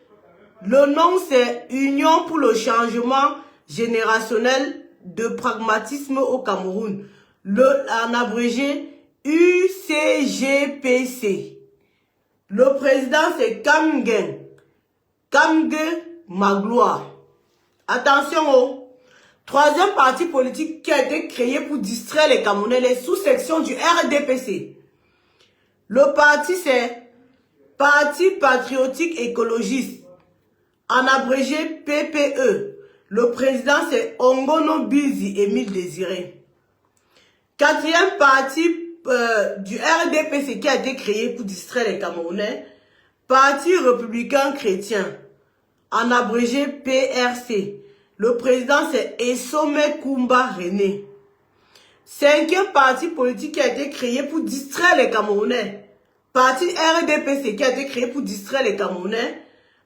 le nom c'est Union pour le changement générationnel de pragmatisme au Cameroun. En abrégé, UCGPC. Le président c'est Kamge Magloire. Attention, troisième parti politique qui a été créé pour distraire les Camerounais, les sous-sections du RDPC. Le parti, c'est Parti patriotique écologiste, en abrégé PPE. Le président, c'est Ongono Bizi Émile Désiré. Quatrième parti du RDPC qui a été créé pour distraire les Camerounais, Parti républicain chrétien. En abrégé PRC. Le président c'est Essome Kumba René. Cinquième parti politique qui a été créé pour distraire les Camerounais. Parti RDPC qui a été créé pour distraire les Camerounais.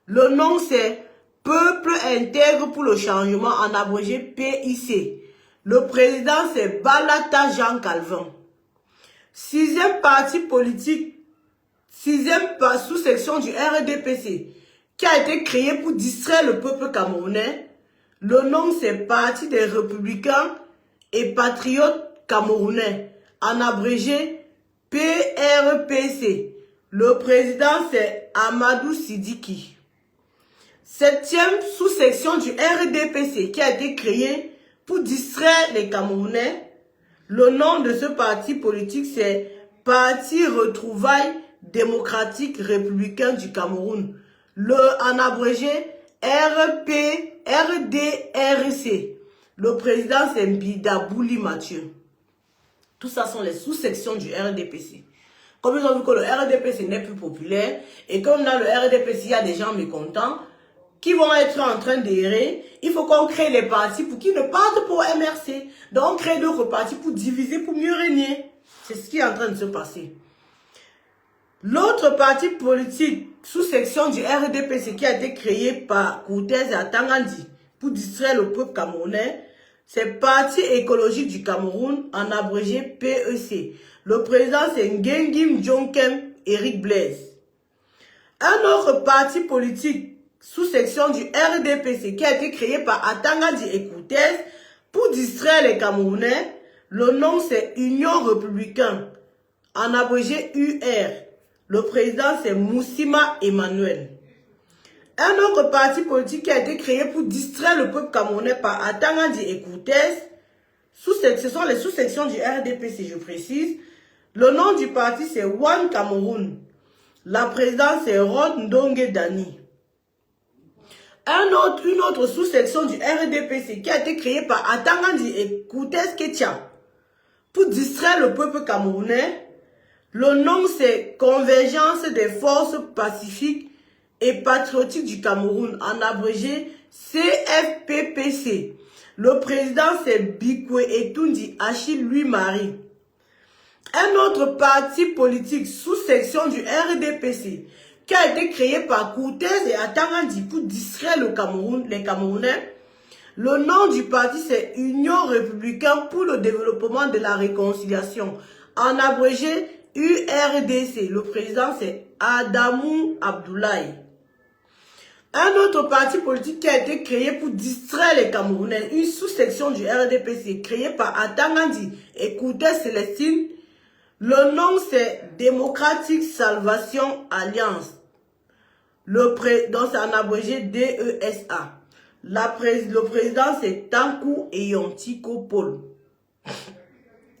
Le nom c'est Peuple intègre pour le changement, en abrégé PIC. Le président c'est Balata Jean Calvin. Sixième parti politique, sixième sous-section du RDPC qui a été créé pour distraire le peuple camerounais. Le nom c'est Parti des Républicains et Patriotes Camerounais, en abrégé PRPC. Le président, c'est Amadou Sidiki. 7e sous-section du RDPC qui a été créée pour distraire les Camerounais. Le nom de ce parti politique, c'est Parti Retrouvailles Démocratiques Républicains du Cameroun. En abrégé, RDRC. Le président, c'est Mbidabouli Mathieu. Tout ça sont les sous-sections du RDPC. Comme ils ont vu que le RDPC n'est plus populaire, et comme dans le RDPC, il y a des gens mécontents, qui vont être en train d'errer, il faut qu'on crée les partis pour qu'ils ne partent pour MRC. Donc, on crée d'autres partis pour diviser, pour mieux régner. C'est ce qui est en train de se passer. L'autre parti politique, sous-section du RDPC, qui a été créé par Koutez et Atangandi pour distraire le peuple camerounais, c'est Parti écologique du Cameroun, en abrégé PEC. Le président, c'est Ngengim Djonkem Eric Blaise. Un autre parti politique, sous-section du RDPC, qui a été créé par Atangandi et Koutez pour distraire les Camerounais. Le nom, c'est Union Républicaine, en abrégé UR. Le président, c'est Moussima Emmanuel. Un autre parti politique qui a été créé pour distraire le peuple camerounais par Atangandi et Koutez. Ce sont les sous-sections du RDPC, je précise. Le nom du parti, c'est One Cameroun. La présidence, c'est Rod Ndongue Dani. Une autre sous-section du RDPC qui a été créée par Atangandi et Koutez Ketia pour distraire le peuple camerounais. Le nom, c'est Convergence des forces pacifiques et patriotiques du Cameroun, en abrégé CFPPC. Le président, c'est Bikwe Etundi Achille Louis-Marie. Un autre parti politique sous-section du RDPC qui a été créé par Koutez et Atangandi pour distraire le Cameroun, les Camerounais. Le nom du parti, c'est Union Républicaine pour le développement de la réconciliation, en abrégé URDC. Le président, c'est Adamou Abdoulaye. Un autre parti politique qui a été créé pour distraire les Camerounais, une sous-section du RDPC créée par Atangandi et Koutez Célestine. Le nom, c'est Démocratique Salvation Alliance. Donc, c'est en abrégé DESA. Le président, c'est Tankou Eyontiko Paul.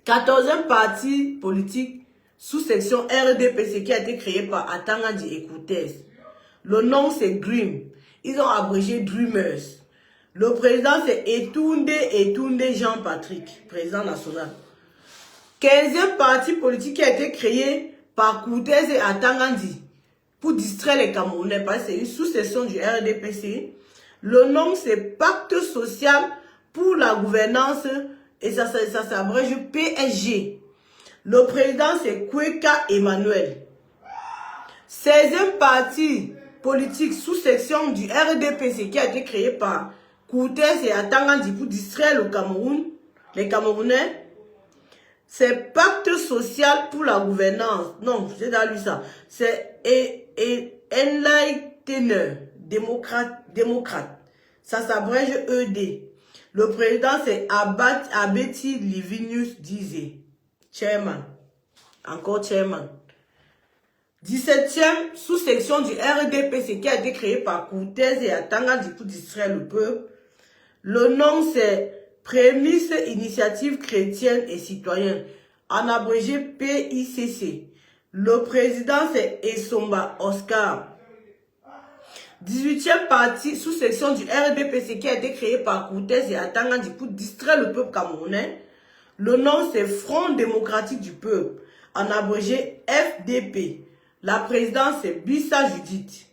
14e parti politique sous-section RDPC qui a été créé par Atangandi et Koutez. Le nom, c'est Dream. Ils ont abrégé Dreamers. Le président, c'est Etunde Jean-Patrick, président national. 15e parti politique qui a été créé par Koutez et Atangandi pour distraire les Camerounais, parce que c'est une sous-section du RDPC. Le nom, c'est Pacte social pour la gouvernance, et ça s'abrège PSG. Le président, c'est Kweka Emmanuel. 16e parti politique sous-section du RDPC qui a été créé par Koutez et Atangandi pour distraire le Cameroun, les Camerounais. C'est Pacte social pour la gouvernance. Non, j'ai déjà lu ça. C'est Enlighteneur, démocrate. Ça s'abrège ED. Le président, c'est Abeti Livinius Dizé. Chairman. Encore chairman. 17e sous-section du RDPC qui a été créé par Koutez et Atangandi pour distraire le peuple. Le nom, c'est Prémisse Initiative Chrétienne et Citoyenne, en abrégé PICC. Le président, c'est Essomba Oscar. 18e parti sous-section du RDPC qui a été créé par Koutez et Atangandi pour distraire le peuple camerounais. Le nom, c'est Front démocratique du peuple, en abrégé FDP. La présidence, c'est Bissa Judith.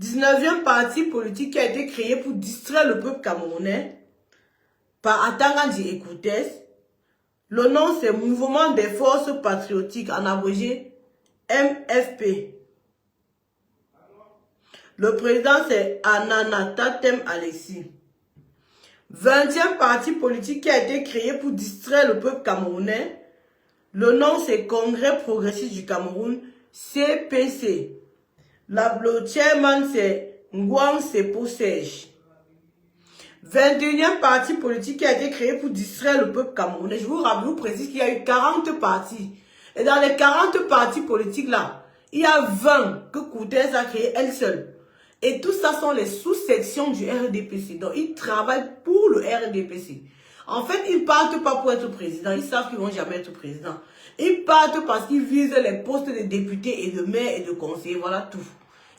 19e parti politique qui a été créé pour distraire le peuple camerounais par Atangandi et Koutez. Le nom, c'est Mouvement des forces patriotiques, en abrégé MFP. Le président, c'est Anana Tatem Alexis. 20e parti politique qui a été créé pour distraire le peuple camerounais. Le nom, c'est Congrès progressiste du Cameroun, CPC. Le chairman, c'est Ngwang Sepo Sej. 21e parti politique qui a été créé pour distraire le peuple camerounais. Je vous précise qu'il y a eu 40 partis. Et dans les 40 partis politiques là, il y a 20 que Koudès a créé elle seule. Et tout ça sont les sous-sections du RDPC. Donc, ils travaillent pour le RDPC. En fait, ils ne partent pas pour être président. Ils savent qu'ils ne vont jamais être président. Ils partent parce qu'ils visent les postes de députés et de maires et de conseillers. Voilà tout.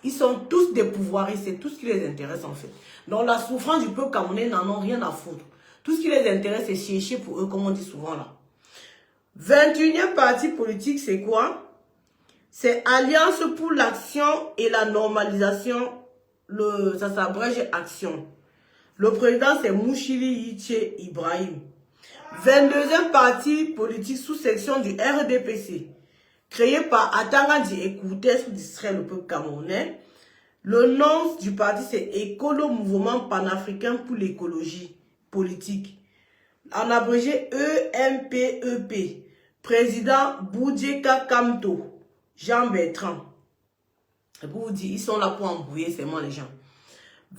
Ils sont tous des pouvoiristes. C'est tout ce qui les intéresse en fait. Donc, la souffrance du peuple camerounais n'en ont rien à foutre. Tout ce qui les intéresse, c'est chercher pour eux, comme on dit souvent là. 21e parti politique, c'est quoi? C'est Alliance pour l'action et la normalisation. Ça s'abrège Action. Le président, c'est Mouchili Yiché Ibrahim. 22e parti politique sous-section du RDPC, créé par Atangandi et Koudès pour distraire le peuple camerounais. Le nom du parti, c'est Écolo Mouvement Panafricain pour l'écologie politique. En abrégé EMPEP. Président Boudjeka Kamto, Jean Bertrand. Et pour vous dire, ils sont là pour embrouiller seulement les gens.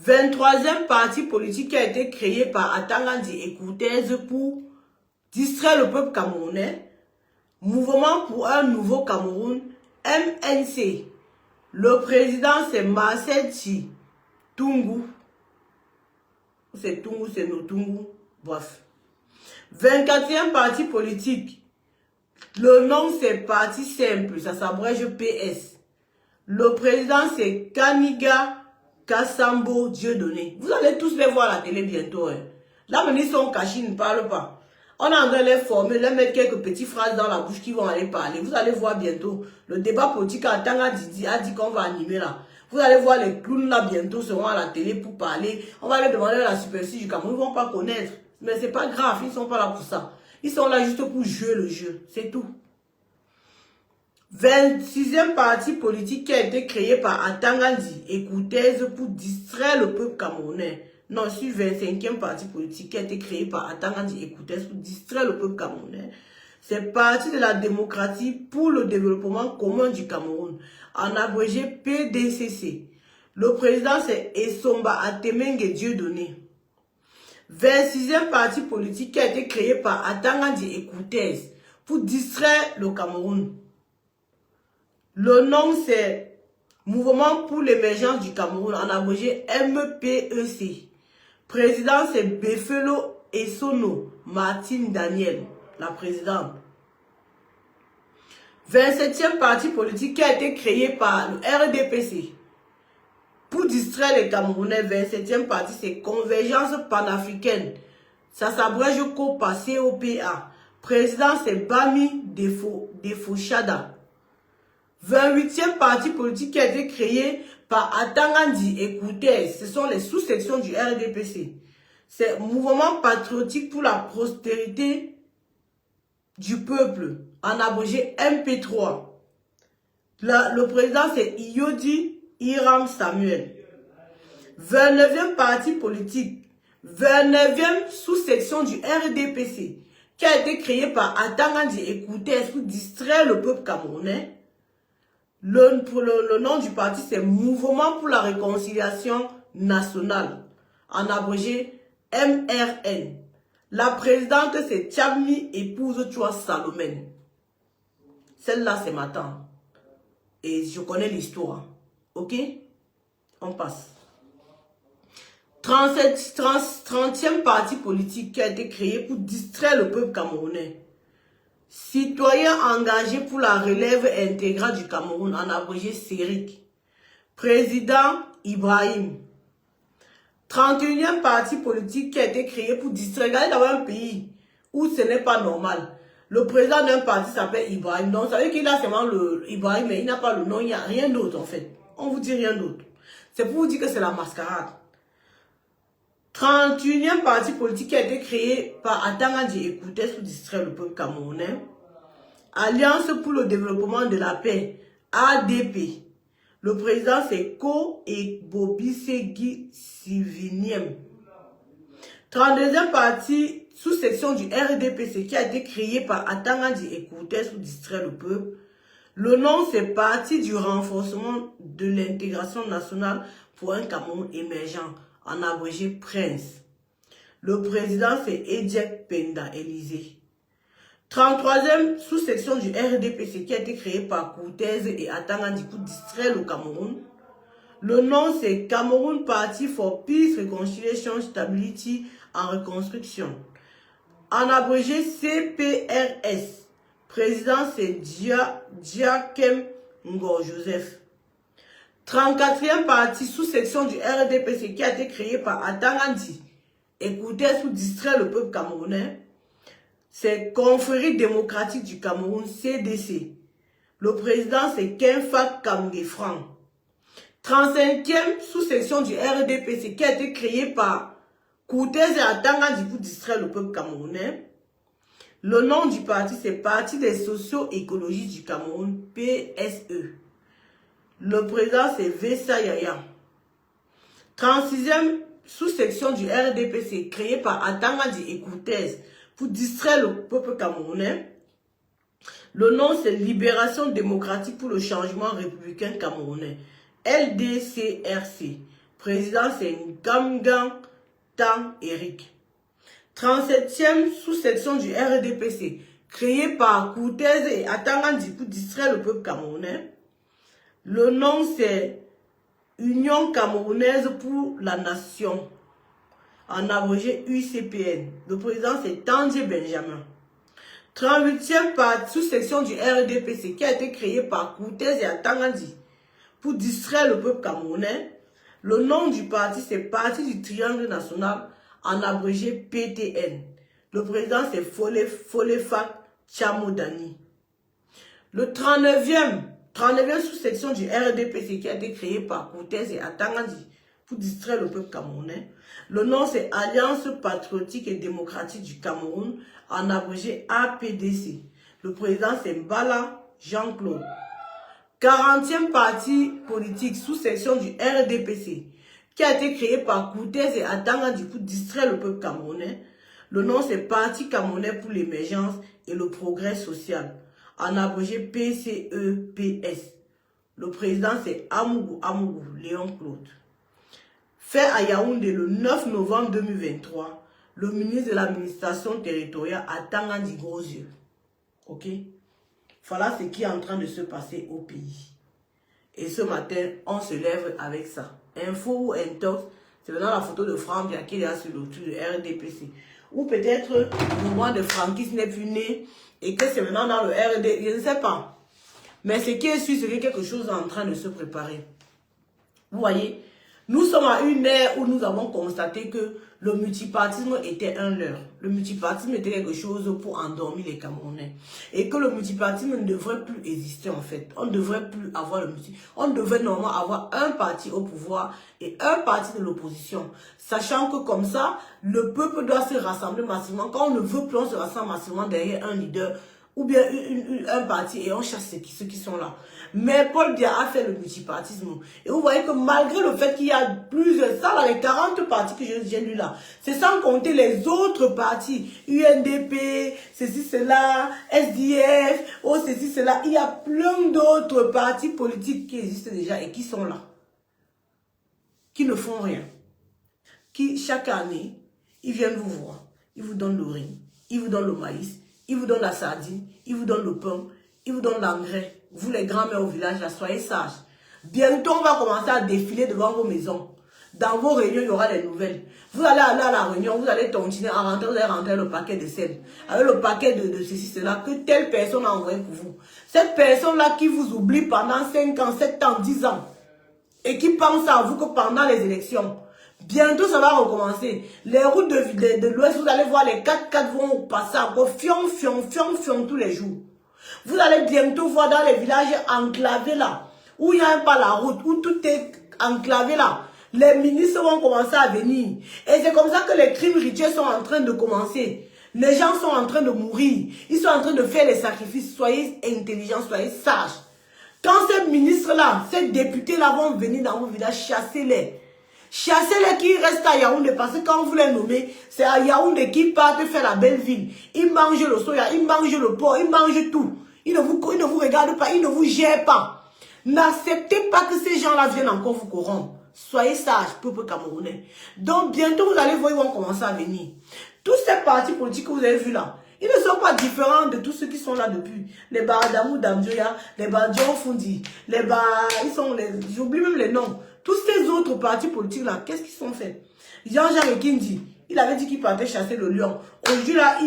23e parti politique qui a été créé par Atangandi et Koudès pour distraire le peuple camerounais. Mouvement pour un nouveau Cameroun, MNC. Le président, c'est Marcel Chi Tungu. C'est Tungu, c'est no Tungu. Bref. 24e parti politique. Le nom, c'est Parti Simple. Ça s'abrège PS. Le président, c'est Kaniga Kassambo Dieudonné. Vous allez tous les voir à la télé bientôt. Hein. Là, maintenant, ils sont cachés, ils ne parlent pas. On est en train de les former, leur mettre quelques petites phrases dans la bouche qui vont aller parler. Vous allez voir bientôt. Le débat politique à Tanga Didi a dit qu'on va animer là. Vous allez voir les clowns là bientôt seront à la télé pour parler. On va leur demander la superficie du Cameroun. Ils ne vont pas connaître. Mais c'est pas grave, ils ne sont pas là pour ça. Ils sont là juste pour jouer le jeu. C'est tout. 26e parti politique qui a été créé par Atangandi et Koudès pour distraire le peuple camerounais. Non, je suis 25e parti politique qui a été créé par Atangandi et Koudès pour distraire le peuple camerounais. C'est Parti de la démocratie pour le développement commun du Cameroun, en abrégé PDCC. Le président, c'est Essomba Atemenge Dieudonné. 26e parti politique qui a été créé par Atangandi et Koudès pour distraire le Cameroun. Le nom, c'est Mouvement pour l'émergence du Cameroun, en abrégé MEPEC. Président, c'est Befelo Essono Martine Daniel, la présidente. 27e parti politique qui a été créé par le RDPC. Pour distraire les Camerounais, 27e parti, c'est Convergence panafricaine. Ça s'abrège COPA, COPA. Président, c'est Bami Defouchada. 28e parti politique qui a été créé par Atangandi et Koudès. Ce sont les sous-sections du RDPC. C'est Mouvement patriotique pour la prospérité du peuple, en abrégé MP3. Le président, c'est Iyodi Hiram Samuel. 29e parti politique, 29e sous-section du RDPC, qui a été créé par Atangandi et Koudès pour distraire le peuple camerounais. Le nom du parti, c'est Mouvement pour la réconciliation nationale, en abrégé MRN. La présidente, c'est Tchabmi, épouse Chua Salomène. Celle-là, c'est ma tante. Et je connais l'histoire. Ok? On passe. 30e parti politique qui a été créé pour distraire le peuple camerounais. Citoyens engagés pour la relève intégrale du Cameroun, en abrégé CERIC. Président Ibrahim. 31e parti politique qui a été créé pour distraire. Regardez dans un pays où ce n'est pas normal. Le président d'un parti s'appelle Ibrahim. Donc, ça veut dire qu'il a seulement le Ibrahim, mais il n'a pas le nom, il n'y a rien d'autre en fait. On vous dit rien d'autre. C'est pour vous dire que c'est la mascarade. 31e parti politique qui a été créé par Atangandi et Koudès pour distraire le peuple camerounais. Alliance pour le développement de la paix, ADP. Le président, c'est Ko et Bobisegui Siviniem. 32e parti sous-section du RDPC qui a été créé par Atangandi et Koudès pour distraire le peuple. Le nom, c'est Parti du renforcement de l'intégration nationale pour un Cameroun émergent, en abrégé Prince. Le président, c'est Edjek Penda Élysée. 33e sous-section du RDPC qui a été créée par Koutez et Atanga Ndikou distrait le Cameroun. Le nom c'est Cameroun Party for Peace, Reconciliation, Stability and Reconstruction. En abrégé CPRS. Président c'est Diakem Ngor Joseph. 34e parti sous-section du RDPC qui a été créé par Atangandi et Koutez pour distraire le peuple camerounais. C'est Confrérie démocratique du Cameroun, CDC. Le président c'est Kenfa Kamgefran. 35e sous-section du RDPC qui a été créé par Koutez et Atangandi pour distraire le peuple camerounais. Le nom du parti, c'est Parti des socio-écologistes du Cameroun, PSE. Le président, c'est Vessa Yaya. 36e sous-section du RDPC, créé par Atangandi et Koutez pour distraire le peuple camerounais. Le nom, c'est Libération démocratique pour le changement républicain camerounais, LDCRC. Président, c'est Ngamgang Tang Eric. 37e sous-section du RDPC, créé par Koutez et Atangandi pour distraire le peuple camerounais. Le nom c'est Union camerounaise pour la nation, en abrégé UCPN. Le président c'est Tandje Benjamin. 38e sous-section du RDPC qui a été créé par Koutez et Atangandi pour distraire le peuple camerounais. Le nom du parti c'est Parti du Triangle National, en abrégé PTN. Le président c'est Folefak Chamodani. Le 39e sous-section du RDPC qui a été créé par Koutez et Atangandi pour distraire le peuple camerounais. Le nom c'est Alliance patriotique et démocratique du Cameroun, en abrégé APDC. Le président c'est Mbala Jean-Claude. 40e parti politique sous-section du RDPC qui a été créé par Koutez et Atangandi pour distraire le peuple camerounais. Le nom c'est Parti camerounais pour l'émergence et le progrès social, en abrégé PCEPS. Le président c'est Amougou Léon Claude. Fait à Yaoundé le 9 novembre 2023, le ministre de l'administration territoriale Atangandi Grosieux. Ok? Voilà ce qui est en train de se passer au pays. Et ce matin, on se lève avec ça. Info ou intox, c'est maintenant la photo de Franck qui est là sur le truc de RDPC. Ou peut-être le mois de Franckis n'est plus né et que c'est maintenant dans le RD, je ne sais pas. Mais ce qui est sûr, c'est que quelque chose est en train de se préparer. Vous voyez, nous sommes à une ère où nous avons constaté que le multipartisme était un leurre. Le multipartisme était quelque chose pour endormir les Camerounais. Et que le multipartisme ne devrait plus exister en fait. On ne devrait plus avoir le multipartisme. On devrait normalement avoir un parti au pouvoir et un parti de l'opposition. Sachant que comme ça, le peuple doit se rassembler massivement. Quand on ne veut plus, on se rassemble massivement derrière un leader ou bien un parti et on chasse ceux qui sont là. Mais Paul Biya a fait le multipartisme. Et vous voyez que malgré le fait qu'il y a plusieurs, ça là, les 40 partis que j'ai lus là, c'est sans compter les autres partis, UNDP, ceci, cela, SDF, oh, ceci, cela, il y a plein d'autres partis politiques qui existent déjà et qui sont là, qui ne font rien, qui chaque année, ils viennent vous voir, ils vous donnent le riz, ils vous donnent le maïs, ils vous donnent la sardine, ils vous donnent le pain, ils vous donnent l'engrais. Vous les grands-mères au village, là, soyez sages. Bientôt, on va commencer à défiler devant vos maisons. Dans vos réunions, il y aura des nouvelles. Vous allez aller à la réunion, vous allez continuer à rentrer, vous allez rentrer le paquet de sel. Avec le paquet de ceci, cela, que telle personne a envoyé pour vous. Cette personne-là qui vous oublie pendant 5 ans, 7 ans, 10 ans. Et qui pense à vous que pendant les élections. Bientôt, ça va recommencer. Les routes de l'Ouest, vous allez voir les 4x4 vont passer encore fion, fion, fion, fion tous les jours. Vous allez bientôt voir dans les villages enclavés là, où il n'y a pas la route, où tout est enclavé là. Les ministres vont commencer à venir. Et c'est comme ça que les crimes rituels sont en train de commencer. Les gens sont en train de mourir. Ils sont en train de faire les sacrifices. Soyez intelligents, soyez sages. Quand ces ministres-là, ces députés-là vont venir dans vos villages, chassez-les. Chassez-les qui restent à Yaoundé, parce que quand vous les nommez, c'est à Yaoundé qu'ils partent faire la belle ville. Ils mangent le soya, ils mangent le porc, ils mangent tout. Ils ne vous regardent pas, ils ne vous gèrent pas. N'acceptez pas que ces gens-là viennent encore vous corrompre. Soyez sages, peuple camerounais. Donc bientôt, vous allez voir, ils vont commencer à venir. Tous ces partis politiques que vous avez vus là, Ils ne sont pas différents de tous ceux qui sont là depuis. Les Baradamou d'Amjoya, les Badjon Fundi, les ils sont les... J'oublie même les noms. Tous ces autres partis politiques là, qu'est-ce qu'ils sont faits? Jean-Jacques Kindi, il avait dit qu'il partait chasser le lion. Aujourd'hui là,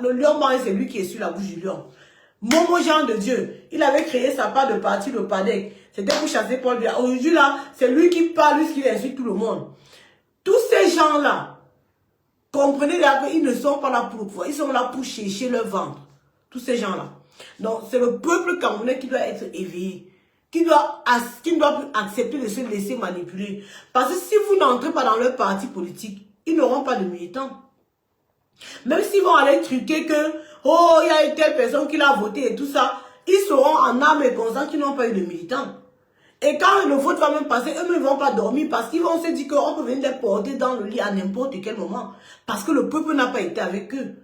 le lion mort, c'est lui qui est sur la bouche du lion. Momo Jean de Dieu, il avait créé sa part de parti, le PADEC. C'était pour chasser Paul Biya. Aujourd'hui là, c'est lui qui parle, lui qui insulte tout le monde. Tous ces gens-là, comprenez qu'ils ne sont pas là pour le pouvoir. Ils sont là pour chercher leur ventre. Tous ces gens-là. Donc, c'est le peuple camerounais qui doit être éveillé. Qui ne doit plus accepter de se laisser manipuler. Parce que si vous n'entrez pas dans leur parti politique, ils n'auront pas de militants. Même s'ils vont aller truquer que, oh, il y a une telle personne qui l'a voté et tout ça, ils seront en âme et conscience qu'ils n'ont pas eu de militants. Et quand le vote va même passer, eux ne vont pas dormir parce qu'ils vont se dire qu'on peut venir les porter dans le lit à n'importe quel moment. Parce que le peuple n'a pas été avec eux.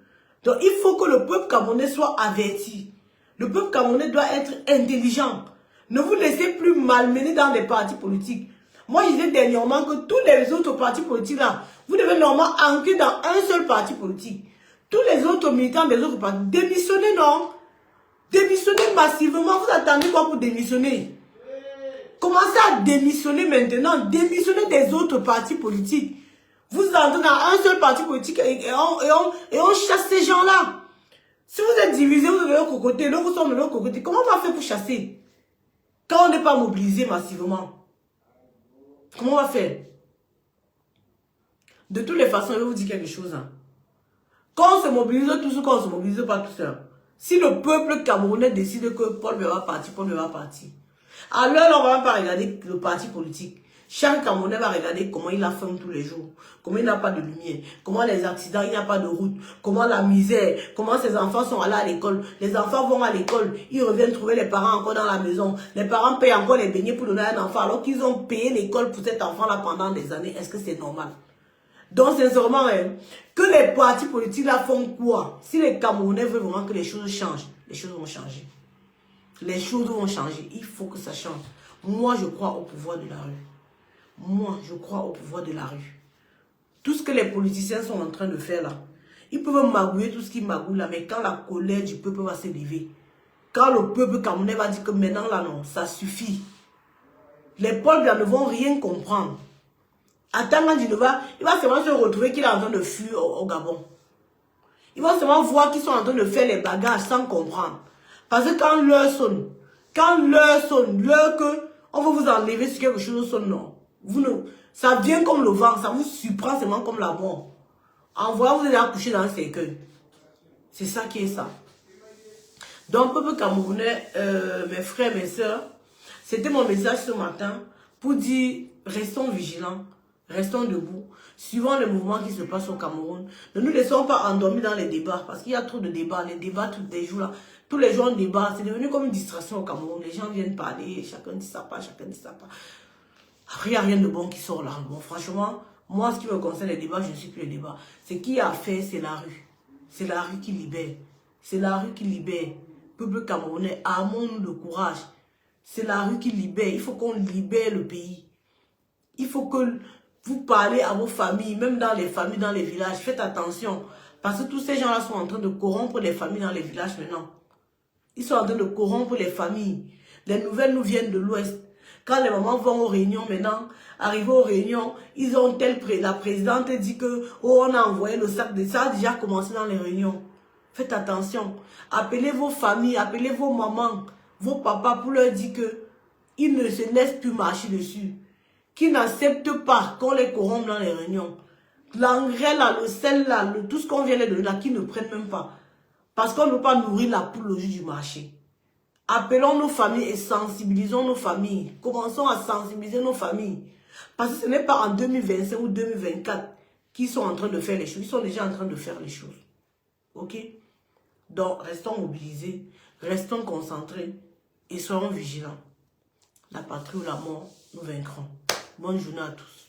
Donc il faut que le peuple camerounais soit averti. Le peuple camerounais doit être intelligent. Ne vous laissez plus malmener dans les partis politiques. Moi, je disais dernièrement que tous les autres partis politiques là, vous devez normalement ancrer dans un seul parti politique. Tous les autres militants des autres partis, démissionnez non. Démissionnez massivement. Vous attendez quoi pour démissionner? Commencez à démissionner maintenant. Démissionnez des autres partis politiques. Vous entrez dans un seul parti politique et on chasse ces gens-là. Si vous êtes divisés, vous êtes de l'autre côté, l'autre sont de l'autre côté. Comment on va faire pour chasser? Quand on n'est pas mobilisé massivement. Comment on va faire? De toutes les façons, je vais vous dire quelque chose. Hein. Quand on se mobilise tous, quand on ne se mobilise pas tout seul. Si le peuple camerounais décide que Paul Biya va partir, Paul Biya va partir. Alors, on ne va pas regarder le parti politique. Chaque Camerounais va regarder comment il a faim tous les jours, comment il n'a pas de lumière, comment les accidents, il n'y a pas de route, comment la misère, comment ses enfants sont allés à l'école. Les enfants vont à l'école, ils reviennent trouver les parents encore dans la maison. Les parents payent encore les beignets pour donner un enfant alors qu'ils ont payé l'école pour cet enfant-là pendant des années. Est-ce que c'est normal? Donc, sincèrement, que les partis politiques là font quoi? Si les Camerounais veulent vraiment que les choses changent, les choses vont changer. Les choses vont changer. Il faut que ça change. Moi, je crois au pouvoir de la rue. Moi, je crois au pouvoir de la rue. Tout ce que les politiciens sont en train de faire là, ils peuvent magouiller tout ce qu'ils magouillent là, mais quand la colère du peuple va se lever, quand le peuple camerounais va dire que maintenant là non, ça suffit, les Paul Biya ne vont rien comprendre. Attends, il va seulement se retrouver qu'il est en train de fuir au Gabon. Ils vont seulement voir qu'ils sont en train de faire les bagages sans comprendre. Parce que quand l'heure sonne, l'heure que on va vous enlever sur quelque chose sonne, non. Ça vient comme le vent, ça vous surprend seulement comme la mort. En voyant, vous allez accoucher dans un cercueil. C'est ça qui est ça. Donc, peuple camerounais, mes frères, mes soeurs, c'était mon message ce matin pour dire, restons vigilants, restons debout, suivant le mouvement qui se passe au Cameroun. Ne nous laissons pas endormir dans les débats, parce qu'il y a trop de débats, les débats tous les jours là. Tous les jours on débat, c'est devenu comme une distraction au Cameroun. Les gens viennent parler, chacun dit ça pas, chacun dit ça pas. Après, il n'y a rien de bon qui sort là. Bon, franchement, moi, ce qui me concerne les débats, je ne suis plus les débats. Ce qui a fait, c'est la rue. C'est la rue qui libère. C'est la rue qui libère. Peuple camerounais, armons-nous de courage. C'est la rue qui libère. Il faut qu'on libère le pays. Il faut que vous parlez à vos familles, même dans les familles, dans les villages. Faites attention. Parce que tous ces gens-là sont en train de corrompre les familles dans les villages maintenant. Ils sont en train de corrompre les familles. Les nouvelles nous viennent de l'Ouest. Quand les mamans vont aux réunions maintenant, arrivés aux réunions, ils ont la présidente dit que oh, on a envoyé le sac de ça a déjà commencé dans les réunions. Faites attention. Appelez vos familles, appelez vos mamans, vos papas pour leur dire que ils ne se laissent plus marcher dessus. Qu'ils n'acceptent pas qu'on les corrompe dans les réunions. L'engrais là, le sel là, tout ce qu'on vient de donner là, qu'ils ne prennent même pas. Parce qu'on ne peut pas nourrir la poule au jus du marché. Appelons nos familles et sensibilisons nos familles. Commençons à sensibiliser nos familles. Parce que ce n'est pas en 2025 ou 2024 qu'ils sont en train de faire les choses. Ils sont déjà en train de faire les choses. Ok? Donc, restons mobilisés, restons concentrés et soyons vigilants. La patrie ou la mort, nous vaincrons. Bonne journée à tous.